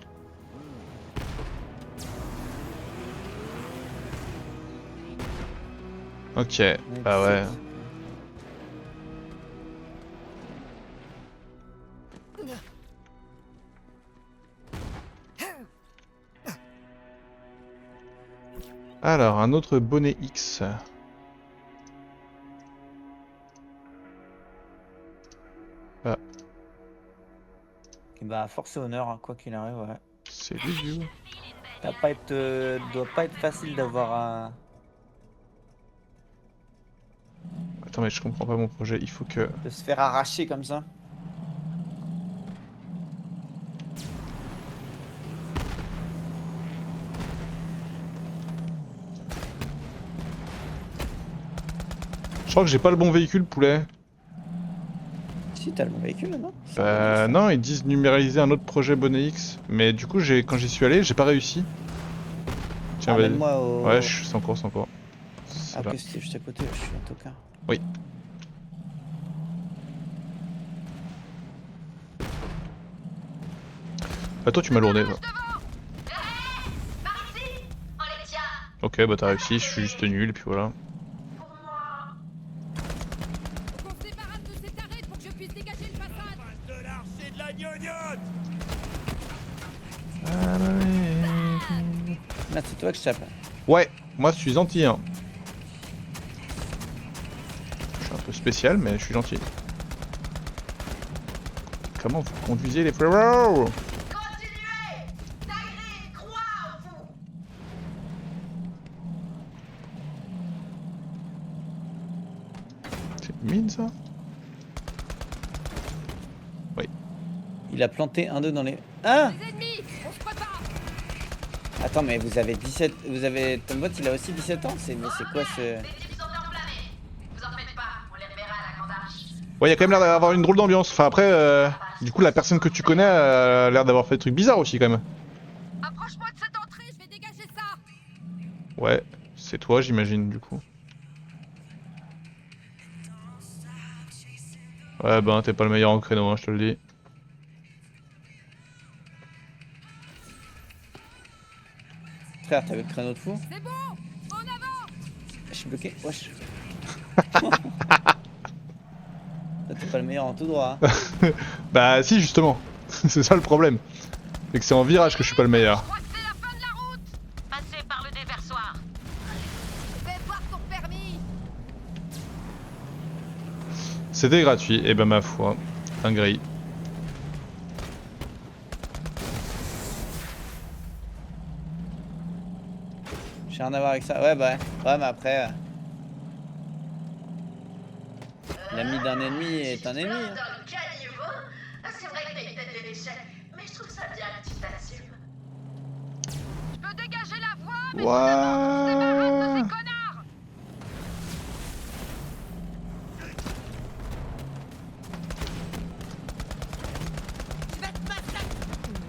Ok, bah ouais. Alors, un autre bonnet X. Ah, Bah, force et honneur, hein, quoi qu'il arrive, ouais. c'est vieux. Doit pas être facile d'avoir un. Attends, mais je comprends pas mon projet. Il faut que... De se faire arracher comme ça. Je crois que j'ai pas le bon véhicule, poulet. Si, t'as le bon véhicule, non? Non, ils disent numériser un autre projet bonnet X. Mais du coup, quand j'y suis allé, j'ai pas réussi. Tiens, vas-y. Amène-moi au... Ouais, c'est en cours, c'est en cours. C'est Ah, là. que c'était juste à côté, je suis un tocard. Oui. Bah toi tu m'as lourdé toi. Par ici, on les tient. Ok bah t'as réussi, je suis juste nul et puis voilà. Pour moi. Qu'on se débarrasse de cet arrêt pour que je puisse dégager le passage. De l'archer de la gnognotte. Là, c'est toi que je tape. Ouais, moi je suis gentil hein. Je suis un peu spécial mais je suis gentil. Comment vous conduisez les frérots? Continuez. Taïri croit en vous. C'est une mine ça? Oui. Il a planté un d'eux dans les... Ah! Les ennemis, on se prépare. Attends, mais vous avez 17... Vous avez... Ton bot, il a aussi 17 ans? Mais c'est quoi ce... Les types sont enflammés. Vous en faites pas, on les reverra à la grande arche. Ouais y a quand même l'air d'avoir une drôle d'ambiance. Enfin après, du coup la personne que tu connais a l'air d'avoir fait des trucs bizarres aussi quand même. Approche-moi de cette entrée, je vais dégager ça. Ouais, c'est toi j'imagine du coup. Ouais ben t'es pas le meilleur en créneau hein, je te le dis. Frère, t'as vu le créneau de fou? C'est bon, en avant. Je suis bloqué. Wesh. T'es pas le meilleur en tout droit. Hein. Bah si justement, c'est ça le problème. C'est que c'est en virage que je suis pas le meilleur. Je crois que c'est la fin de la route. Passez par le déversoir. Fais voir ton permis. C'était gratuit, et ben ma foi, dinguerie. J'ai rien à voir avec ça. Ouais, bah ouais, mais après... L'ami d'un ennemi est un ennemi. Hein. Dans quel niveau? C'est vrai que t'as une tête de déchet, mais je trouve ça bien que tu t'assumes. Je peux dégager la voie, mais Ouah. ces connards. Je vais te massacrer.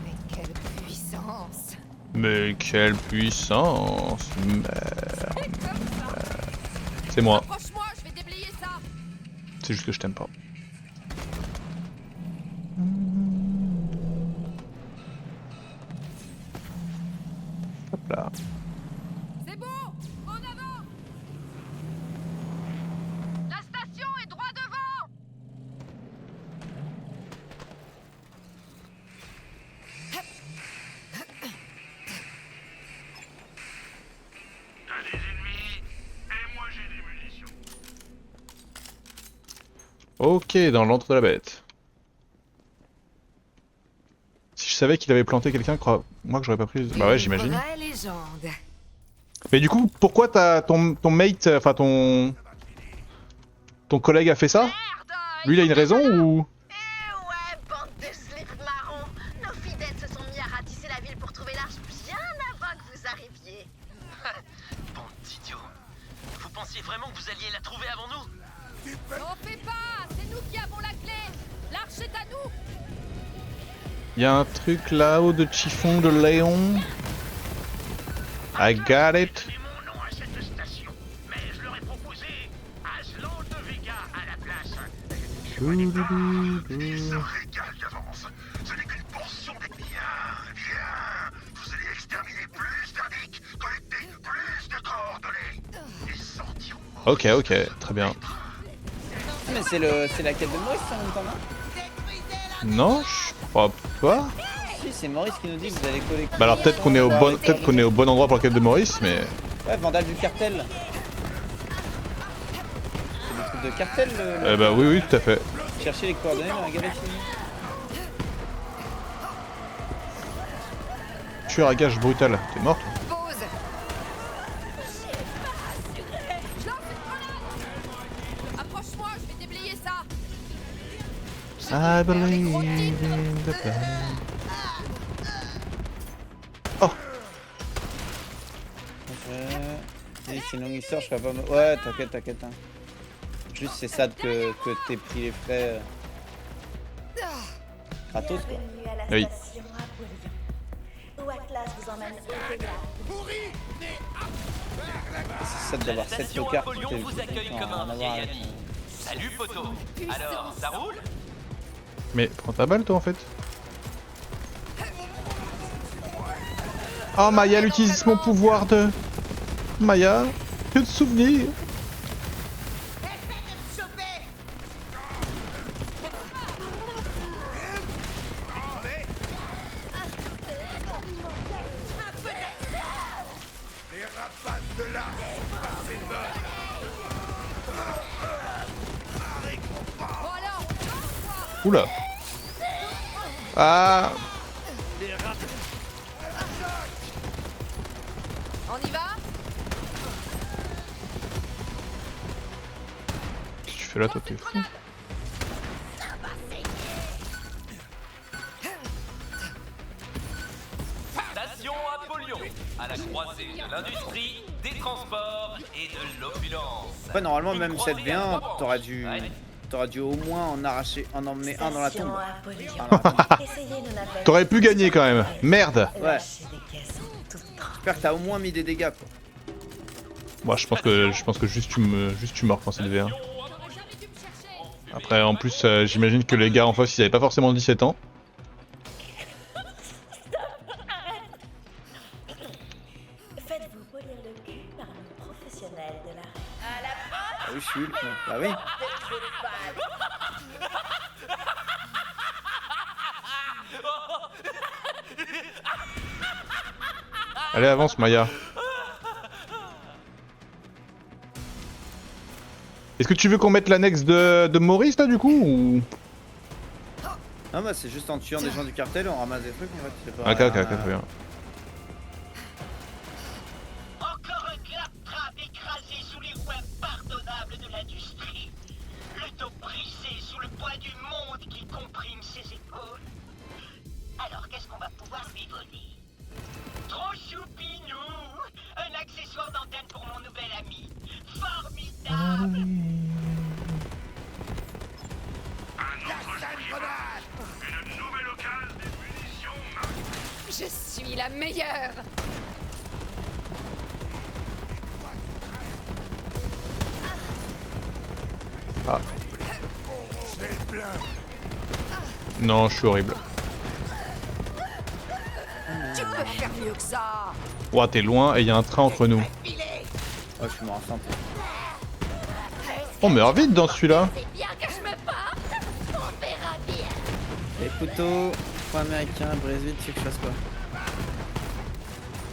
Mais quelle puissance! Mais quelle puissance, merde. C'est moi, Approche-moi, je vais déblayer ça. c'est juste que je t'aime pas. Hop là. C'est bon, en avant. La station est droit devant. T'as des ennemis, et moi j'ai des munitions. Ok, dans l'antre de la bête. Si je savais qu'il avait planté quelqu'un, moi que j'aurais pas pris... Bah ouais, j'imagine. Vraie légende. Mais du coup, pourquoi ton mate, enfin ton collègue a fait ça? Lui il a une raison ou... Eh ouais, bande de slips marrons. Nos fidèles se sont mis à ratisser la ville pour trouver l'arche bien avant que vous arriviez. Bande d'idiots. Vous pensiez vraiment que vous alliez la trouver avant nous? N'en fais pas, c'est nous qui avons la clé. L'arche est à nous. Il y a un truc là-haut de chiffon de Léon. I got it. Donnez mon nom à cette station, mais je leur ai proposé Aslan de Vega à la place. Ils se régalent d'avance. Ce n'est qu'une portion des biens. Bien. Vous allez exterminer plus d'indiques, collecter plus de coordonnées. Et sortiront Ok, ok, très bien. Mais c'est la quête de Maurice ça en même temps, non? Non, je crois pas. Si, c'est Maurice qui nous dit que vous allez collecter. Bah alors peut-être qu'on est au bon endroit pour la quête de Maurice, mais... Ouais, Vandale du cartel. C'est des trucs de cartel Bah oui, tout à fait. Cherchez les coordonnées dans la galaxie. Tueur à gage brutal, t'es mort toi? Pause. Je lance une grenade. Approche-moi, je vais déblayer ça. I believe in the plan. Oh! C'est une longue histoire, je serais pas... Ouais, t'inquiète. Hein. Juste c'est ça que t'aies pris les frais... gratos quoi. Bienvenue à la Oui. station Apollyon, où Atlas vous emmène au théâtre. C'est ça d'avoir 7 tocards qui Apollyon vous accueille comme un vieil ami. Salut poto. Alors, ça roule? Mais prends ta balle toi en fait. Oh Maya, elle utilise mon pouvoir de... Maya, que de souvenirs. Oula. Ah. On y va? Qu'est-ce que tu fais là toi, t'es fou? Station Apollyon, à la croisée de l'industrie, des transports et de l'opulence. Ouais, normalement même cette V1, t'aurais dû au moins en arracher, en emmener un dans la tombe. T'aurais pu gagner quand même. Merde. Ouais. J'espère que t'as au moins mis des dégâts quoi. Moi je pense que juste tu meurs quand c'est le V1. Après en plus j'imagine que les gars en face ils avaient pas forcément 17 ans. Faites-vous polir le cul par un professionnel de la... Ah oui, je suis Hulk, moi. Bah oui. Allez avance Maya. Est-ce que tu veux qu'on mette l'annexe de Maurice là du coup ou... Non bah c'est juste en tuant des gens du cartel on ramasse des trucs en fait. C'est pas... Ok, très bien. Encore un claptrap écrasé sous les roues impardonnables de l'industrie. Le dos brisé sous le poids du monde qui comprime ses épaules. Alors qu'est-ce qu'on va pouvoir lui donner? Trop choupinou! Un accessoire d'antenne pour mon nouvel ami. Formidable! Je suis la meilleure. Ah. Non, je suis horrible. Tu peux faire mieux que ça. Ouah, t'es loin et il y a un train entre nous. Ouais, je suis mort à santé. On meurt vite dans celui-là. C'est bien que je me parte. On verra bien. Les couteaux, point américain, brise vite, tu sais que je fasse quoi?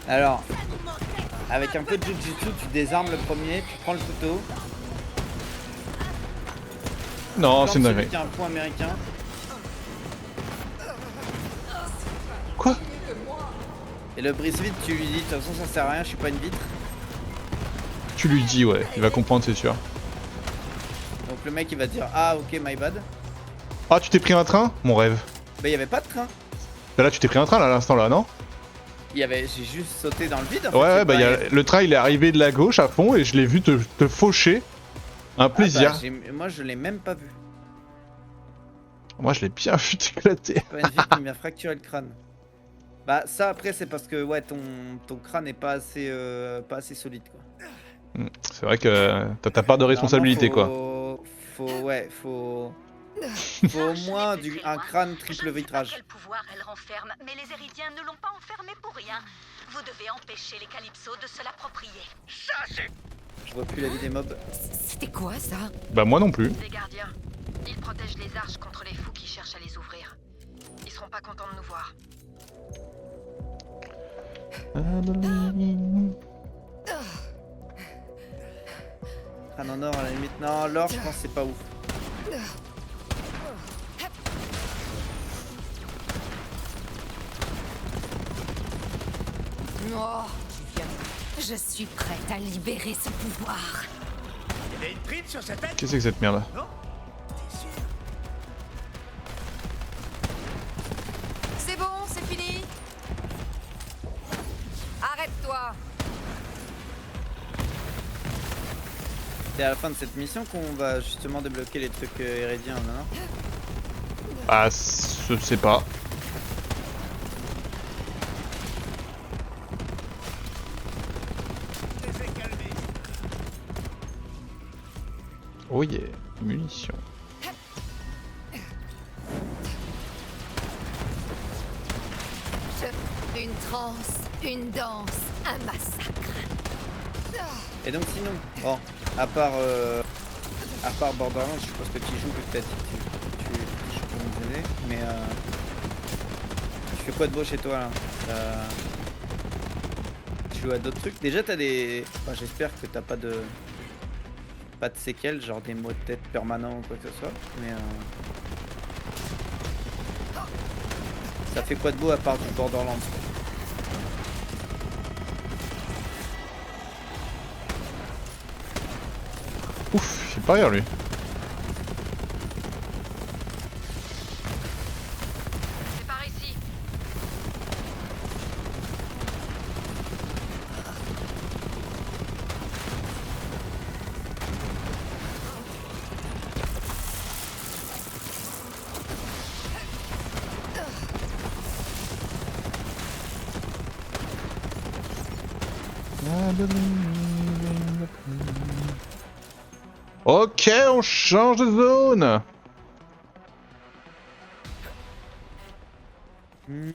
Alors, avec un peu de jujutsu, tu désarmes le premier, tu prends le couteau. Non, c'est une celui dinguerie. qui a un point américain. Quoi? Et le brise vite, tu lui dis, de toute façon ça sert à rien, je suis pas une vitre. Tu lui dis, ouais, il va comprendre, c'est sûr. Donc le mec il va dire, ah ok, my bad. Ah, tu t'es pris un train? Mon rêve. Bah il y avait pas de train. Bah là, tu t'es pris un train là, à l'instant là, non? J'ai juste sauté dans le vide. En fait, Ouais, c'est bah pas- le train il est arrivé de la gauche à fond et je l'ai vu te faucher. Un Ah plaisir. bah, moi je l'ai même pas vu. Moi je l'ai bien vu t'éclater. Pas une vitre qui m'a fracturé le crâne. Bah ça après c'est parce que ouais ton crâne est pas assez solide quoi. C'est vrai que t'as ta part de responsabilité quoi. Faut au moins un crâne triple vitrage. Quel pouvoir elle renferme, mais les Héridiens ne l'ont pas enfermée pour rien. Vous devez empêcher les Calypso de se l'approprier. Ça, c'est Je vois plus la vie des mobs. C'était quoi ça? Bah moi non plus. Les gardiens. Ils protègent les arches contre les fous qui cherchent à les ouvrir. Ils seront pas contents de nous voir. Crâne en or à la limite. Non, l'or, je pense que c'est pas ouf. Oh, je suis prête à libérer ce pouvoir. Il y avait une prime sur sa tête. Qu'est-ce que c'est que cette merde là? C'est bon, c'est fini. Arrête-toi. C'est à la fin de cette mission qu'on va justement débloquer les trucs Iridiens, non? Ah, je sais pas. Oh yeah, munitions. Une transe, une danse, un massacre. Et donc sinon, bon, à part Borderlands, je suppose que tu y joues, que peut-être tu joues pour nous aider, mais tu fais quoi de beau chez toi là? Tu joues à d'autres trucs? Déjà t'as des... Enfin, j'espère que t'as pas de séquelles, genre des maux de tête permanents ou quoi que ce soit, mais ça fait quoi de beau à part du Borderlands? Ouf, c'est pas rien lui. C'est par ici. Ok, on change de zone. Il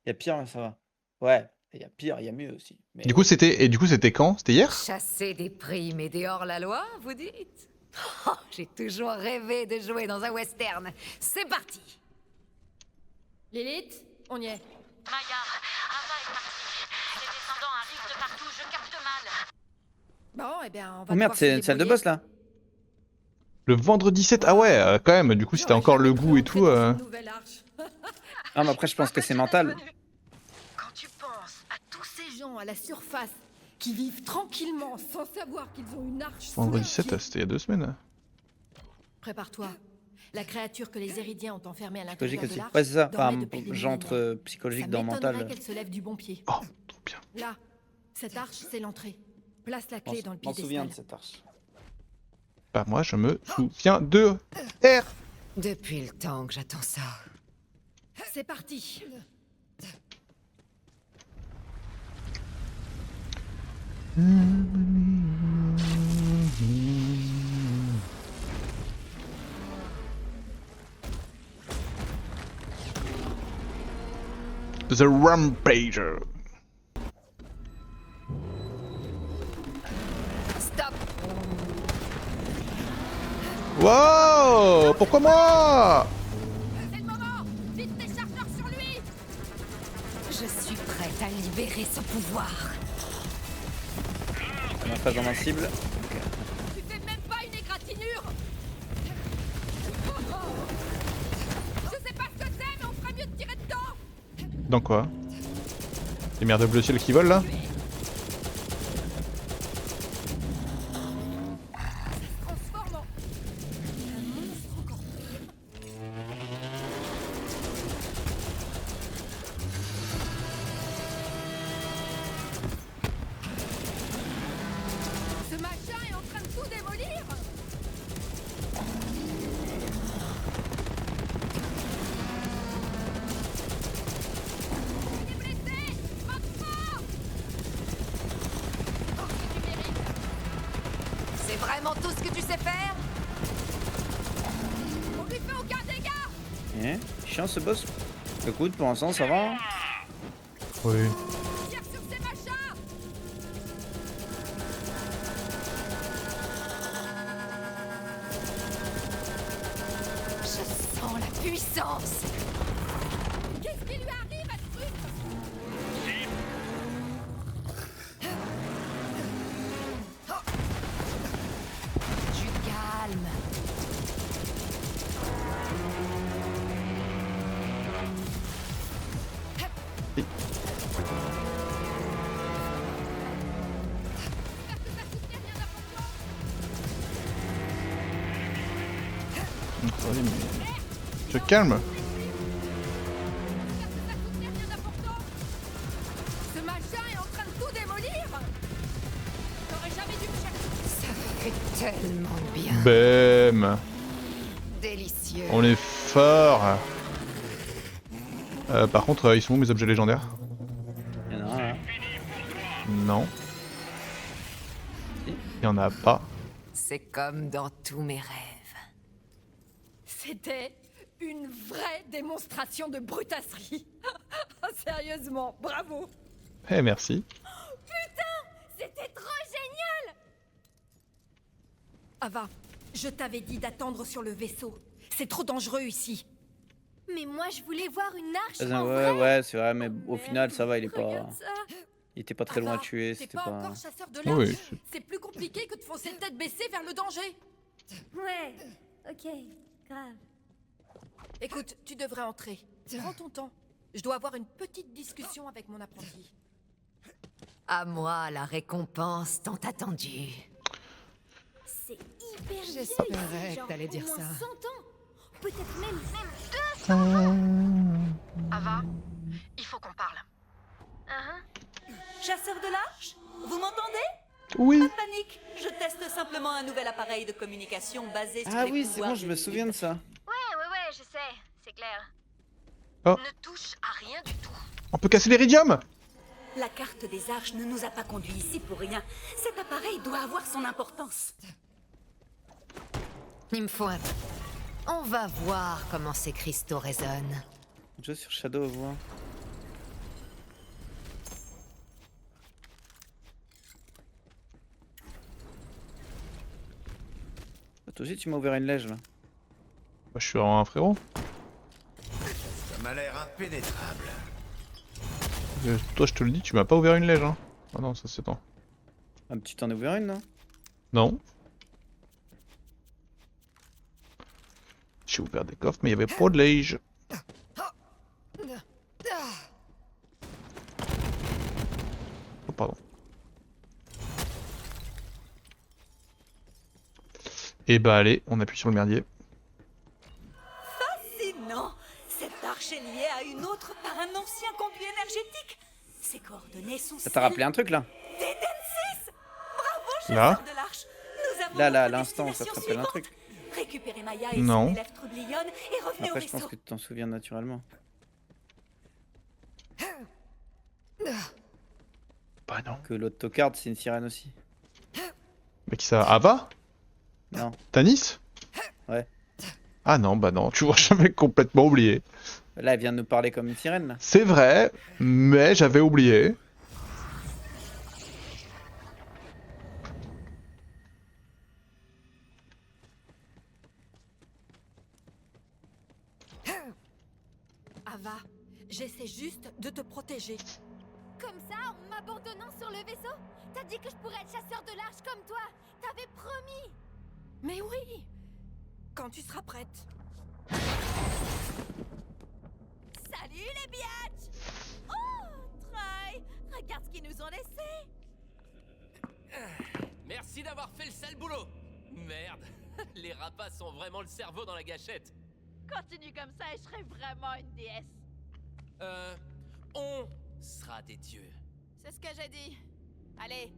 y a pire mais ça va. Ouais, il y a pire, il y a mieux aussi. Mais... Du coup c'était quand? C'était hier? Chasser des primes et des hors-la-loi, vous dites? Oh, j'ai toujours rêvé de jouer dans un western. C'est parti. Lilith, on y est. Maya, Ava est partie. Les descendants arrivent de partout, je capte mal. Bon, eh bien, on va Oh merde, devoir c'est se une salle de débrouiller. boss là. Le vendredi 7? Ah ouais, quand même, du coup c'était encore le goût et tout. Nouvelle arche. Ah mais après je pense que c'est mental. Quand tu penses à tous ces gens à la surface qui vivent tranquillement sans savoir qu'ils ont une arche sous Vendredi leurs 7, pieds. c'était il y a 2 semaines. Prépare-toi. La créature que les Éridiens ont enfermée à Psychologique l'intérieur de aussi. l'arche Ouais c'est ça, dormait enfin depuis des j'entre millénaires. psychologique Ça dans m'étonnerait mental. qu'elle se lève du bon pied. Oh, trop bien. Là, cette arche, c'est l'entrée. Place la clé dans le Je m'en souviens de piédestal. cette arche. Bah moi je me souviens de R. Depuis le temps que j'attends ça. C'est parti. The Rampager. Stop. Wow, pourquoi moi? C'est le moment. Vite tes chargeurs sur lui. Je suis prête à libérer ce pouvoir. Un phase invincible. Tu fais même pas une égratignure. Je sais pas ce que c'est, mais on ferait mieux de tirer dedans. Dans quoi? Les merdes bleu ciel qui volent là? Transforme en un monstre encore pire. Ce machin est en train de tout démolir. Il est blessé. Frappe fort. Oh, tu mérites. C'est vraiment tout ce que tu sais faire? On lui fait aucun dégât. Chiant ce boss. Écoute, pour l'instant ça va. Hein. Oui. Tire sur ces machins. puissance. Qu'est-ce qui lui arrive à ce truc? Du calme. Attendez, mais... Je calme. Ce machin est en train de tout démolir. T'aurais jamais dû me chercher. Ça fait tellement bien. Bam. Délicieux. On est fort. Par contre, ils sont où mes objets légendaires? Il y en a un là. Non. Il y en a pas. C'est comme dans tous mes rêves. C'était une vraie démonstration de brutasserie. Sérieusement, bravo. Eh merci. C'était trop génial. Ava, je t'avais dit d'attendre sur le vaisseau. C'est trop dangereux ici. Mais moi, je voulais voir une arche Ouais, en vrai. ouais, c'est vrai, mais au final, ça va, il est pas. Regarde ça. Il était pas très loin à tuer, T'es c'était pas pas. encore chasseur de large. Oui. C'est plus compliqué que de foncer tête baissée vers le danger. Ouais, ok, grave. Écoute, tu devrais entrer. Prends ton temps. Je dois avoir une petite discussion avec mon apprenti. À moi la récompense tant attendue. C'est hyper vieux J'espérais ici, que genre t'allais au dire moins ça. 100 ans. Peut-être même 200 ans. Ava, il faut qu'on parle. Chasseur de l'arche, vous m'entendez? Oui. Pas de panique, je teste simplement un nouvel appareil de communication basé sur Ah les oui, c'est pouvoirs bon, je me des souviens de ça. Ouais, je sais, c'est clair. Oh. Ne touche à rien du tout. On peut casser l'iridium. La carte des arches ne nous a pas conduits ici pour rien. Cet appareil doit avoir son importance. Il me faut un peu. On va voir comment ces cristaux résonnent. Je sur Shadow, voir. Toi aussi, tu m'as ouvert une lège là. Bah, je suis un frérot. Ça m'a l'air impénétrable. Toi, je te le dis, tu m'as pas ouvert une lège, hein. Ah non, ça c'est temps. Ah, mais tu t'en as ouvert une, non? Non. J'ai ouvert des coffres, mais il y avait pas de lège. Oh, pardon. Et bah allez, on appuie sur le merdier. Fascinant! Cette arche est liée à une autre par un ancien conduit énergétique. Ses coordonnées sont Ça t'a rappelé un truc là? d'Eden 6! Bravo, Là chasseur de l'arche! Nous avons Là, à notre l'instant, ça te destination rappelle un suivante. truc. Récupérez Maya et Non. son élève Trublion et revenez Après, au je pense vaisseau. que tu t'en souviens naturellement. Bah non. Que l'autre tocarde, c'est une sirène aussi. Mais qui ça? Ava? Non. Tanis? Ouais. Ah non, bah non, tu vois, j'avais complètement oublié. Là, elle vient de nous parler comme une sirène là. C'est vrai, mais j'avais oublié. Ava, j'essaie juste de te protéger. Comme ça, en m'abandonnant sur le vaisseau? T'as dit que je pourrais être chasseur de l'arche comme toi. T'avais promis. Mais oui, quand tu seras prête. Salut les biatchs! Oh, Troy! Regarde ce qu'ils nous ont laissé! Merci d'avoir fait le sale boulot. Merde, les rapaces ont vraiment le cerveau dans la gâchette. Continue comme ça et je serai vraiment une déesse. On sera des dieux. C'est ce que j'ai dit. Allez,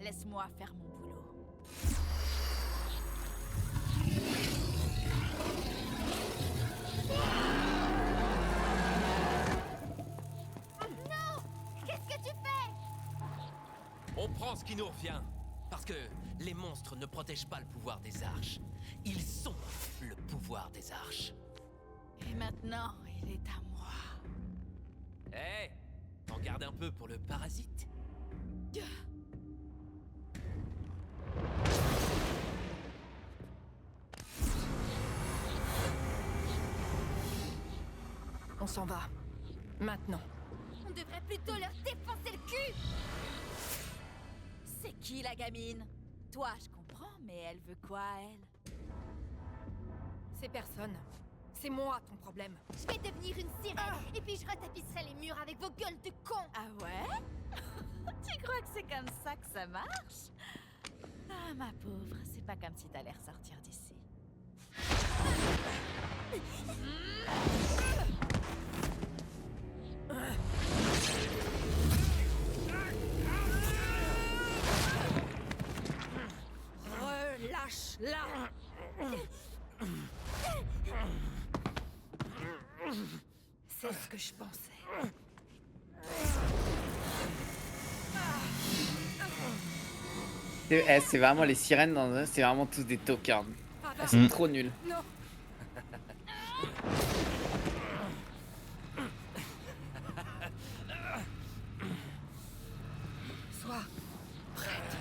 laisse-moi faire mon boulot. Non! Qu'est-ce que tu fais? On prend ce qui nous revient. Parce que les monstres ne protègent pas le pouvoir des arches. Ils sont le pouvoir des arches. Et maintenant, il est à moi. Hé, t'en gardes un peu pour le parasite. s'en va. Maintenant. On devrait plutôt leur défoncer le cul. C'est qui la gamine? Toi, je comprends, mais elle veut quoi, elle? C'est personne. C'est moi ton problème. Je vais devenir une sirène, et puis je retapisserai les murs avec vos gueules de cons. Ah ouais? Tu crois que c'est comme ça que ça marche? Ah, ma pauvre, c'est pas comme si t'allais ressortir d'ici. Relâche-la. C'est ce que je pensais. C'est vraiment les sirènes, c'est vraiment tous des tocards. Elles sont trop nulles. Non. Sois prête.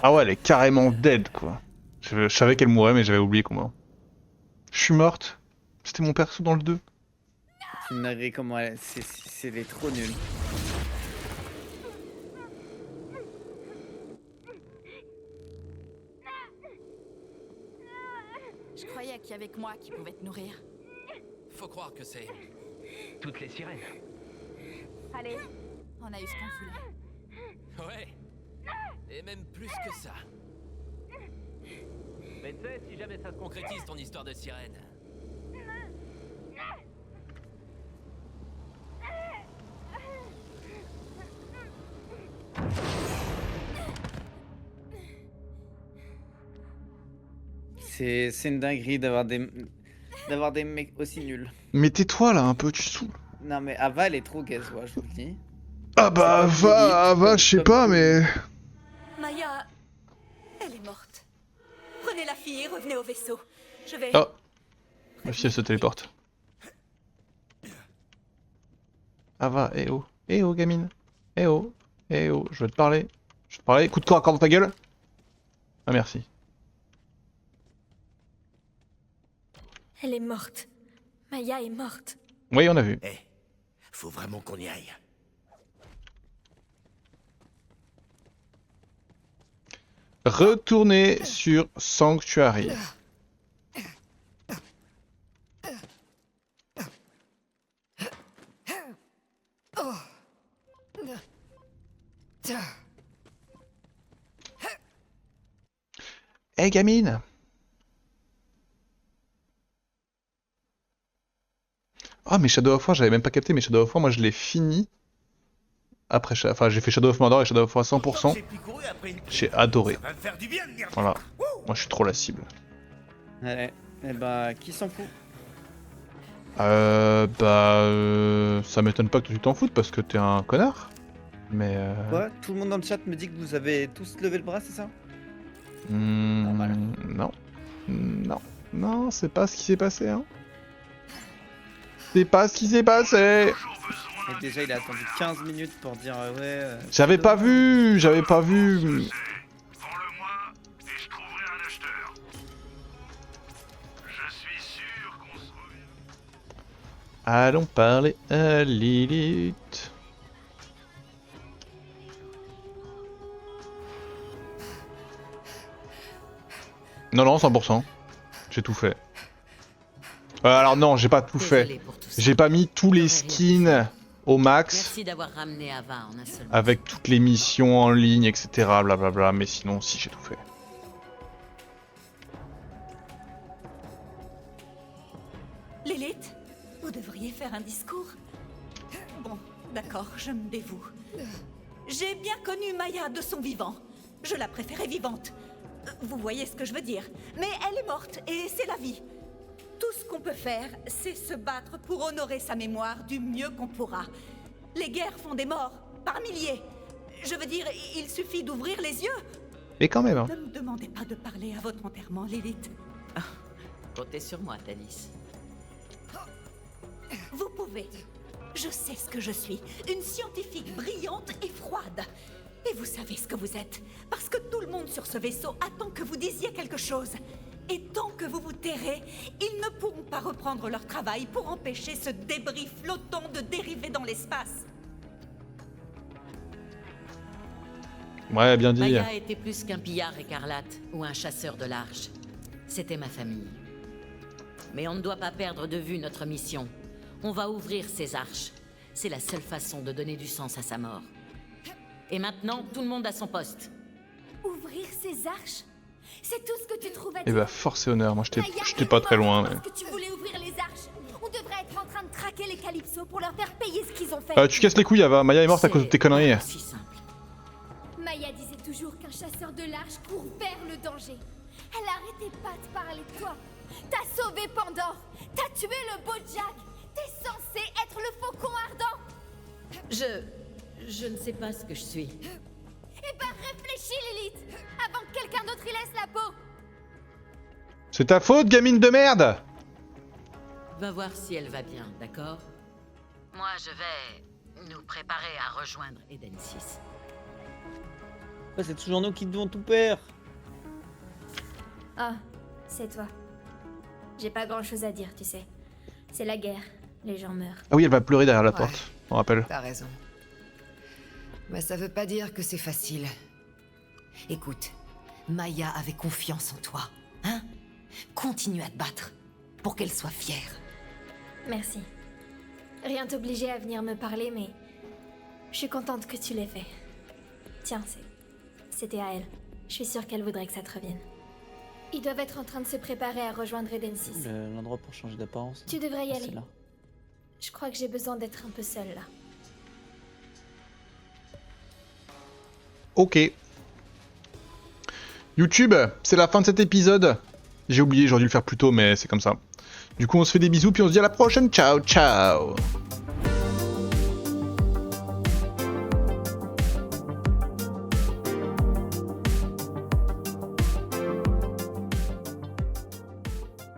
Ah ouais, elle est carrément dead, quoi. Je savais qu'elle mourrait, mais j'avais oublié comment. Je suis morte. C'était mon perso dans le 2. C'est une dinguerie comment elle... C'est les trop nuls. Je croyais qu'il y avait que moi qui pouvais te nourrir. Faut croire que c'est Toutes les sirènes. Allez, on a eu ce qu'on voulait. Ouais. Et même plus que ça. Mais tu sais, si jamais ça se Concrétise ton histoire de sirène. C'est une dinguerie d'avoir des mecs aussi nuls. Mais tais-toi là un peu, tu saoules. Non mais Ava elle est trop gazois, je vous le dis. Ah bah Ava, je sais pas, mais... Maya, elle est morte. Prenez la fille et revenez au vaisseau. Je vais... Oh. La fille elle se téléporte. Ava, eh oh gamine. Eh oh, je vais te parler. Coup de corps à corps dans ta gueule. Ah merci. Elle est morte. Maya est morte. Oui, on a vu. Eh, faut vraiment qu'on y aille. Retournez sur Sanctuary. Eh gamine. Ah mais Shadow of War, j'avais même pas capté, mais Shadow of War, moi je l'ai fini. Après, enfin j'ai fait Shadow of Mordor et Shadow of War 100%. J'ai adoré. Voilà. Moi je suis trop la cible. Allez, et bah qui s'en fout? Ça m'étonne pas que tu t'en foutes parce que t'es un connard. Mais Quoi? Tout le monde dans le chat me dit que vous avez tous levé le bras, c'est ça? Non. Non, c'est pas ce qui s'est passé, hein. C'est pas ce qui s'est passé. Et déjà il a attendu 15 minutes pour dire ouais... J'avais pas vu. Vends-le-moi et je trouverai un acheteur. Je suis sûr qu'on se revient. Allons parler à Lilith. Non, 100%. J'ai tout fait. Alors non, j'ai pas tout fait. J'ai pas mis tous les skins au max. Merci d'avoir ramené Ava en un seul. Avec toutes les missions en ligne, etc. Blablabla. Mais sinon, si, j'ai tout fait. Lilith, vous devriez faire un discours. Bon, d'accord, je me dévoue. J'ai bien connu Maya de son vivant. Je la préférais vivante. Vous voyez ce que je veux dire. Mais elle est morte et c'est la vie. Tout ce qu'on peut faire, c'est se battre pour honorer sa mémoire du mieux qu'on pourra. Les guerres font des morts, par milliers. Je veux dire, il suffit d'ouvrir les yeux. Mais quand même, hein. Ne me demandez pas de parler à votre enterrement, Lilith. Comptez sur moi, Talis. Vous pouvez. Je sais ce que je suis. Une scientifique brillante et froide. Et vous savez ce que vous êtes, parce que tout le monde sur ce vaisseau attend que vous disiez quelque chose. Et tant que vous vous tairez, ils ne pourront pas reprendre leur travail pour empêcher ce débris flottant de dériver dans l'espace. Ouais, bien dit. Maya était plus qu'un pillard écarlate ou un chasseur de l'arche. C'était ma famille. Mais on ne doit pas perdre de vue notre mission. On va ouvrir ces arches. C'est la seule façon de donner du sens à sa mort. Et maintenant, tout le monde à son poste. Ouvrir ces arches? C'est tout ce que tu trouves à Eh dire? bah, force et honneur, moi j'étais pas très loin. Mais... Parce que tu voulais ouvrir les arches. On devrait être en train de traquer les Calypso pour leur faire payer ce qu'ils ont fait. Tu casses les couilles, Ava. Maya est morte à cause de tes conneries. Si simple. Maya disait toujours qu'un chasseur de l'arche court vers le danger. Elle arrêtait pas de parler de toi. T'as sauvé Pandore. T'as tué le beau Jack. T'es censé être le faucon ardent. Je ne sais pas ce que je suis. Eh ben réfléchis, Lilith, avant que quelqu'un d'autre y laisse la peau. C'est ta faute, gamine de merde! Va voir si elle va bien, d'accord? Moi, je vais nous préparer à rejoindre Eden 6. C'est toujours nous qui devons tout perdre. Ah, c'est toi. J'ai pas grand chose à dire, tu sais. C'est la guerre, les gens meurent. Ah oui, elle va pleurer derrière la porte, on rappelle. T'as raison. Mais ça veut pas dire que c'est facile. Écoute, Maya avait confiance en toi, hein? Continue à te battre, pour qu'elle soit fière. Merci. Rien t'obligeait à venir me parler, mais... je suis contente que tu l'aies fait. Tiens, c'était à elle. Je suis sûre qu'elle voudrait que ça te revienne. Ils doivent être en train de se préparer à rejoindre Eden 6. L'endroit pour changer d'apparence. Tu devrais y C'est aller. là. Je crois que j'ai besoin d'être un peu seule, là. Ok. YouTube, c'est la fin de cet épisode. J'ai oublié, j'aurais dû le faire plus tôt, mais c'est comme ça. Du coup, on se fait des bisous, puis on se dit à la prochaine. Ciao, ciao.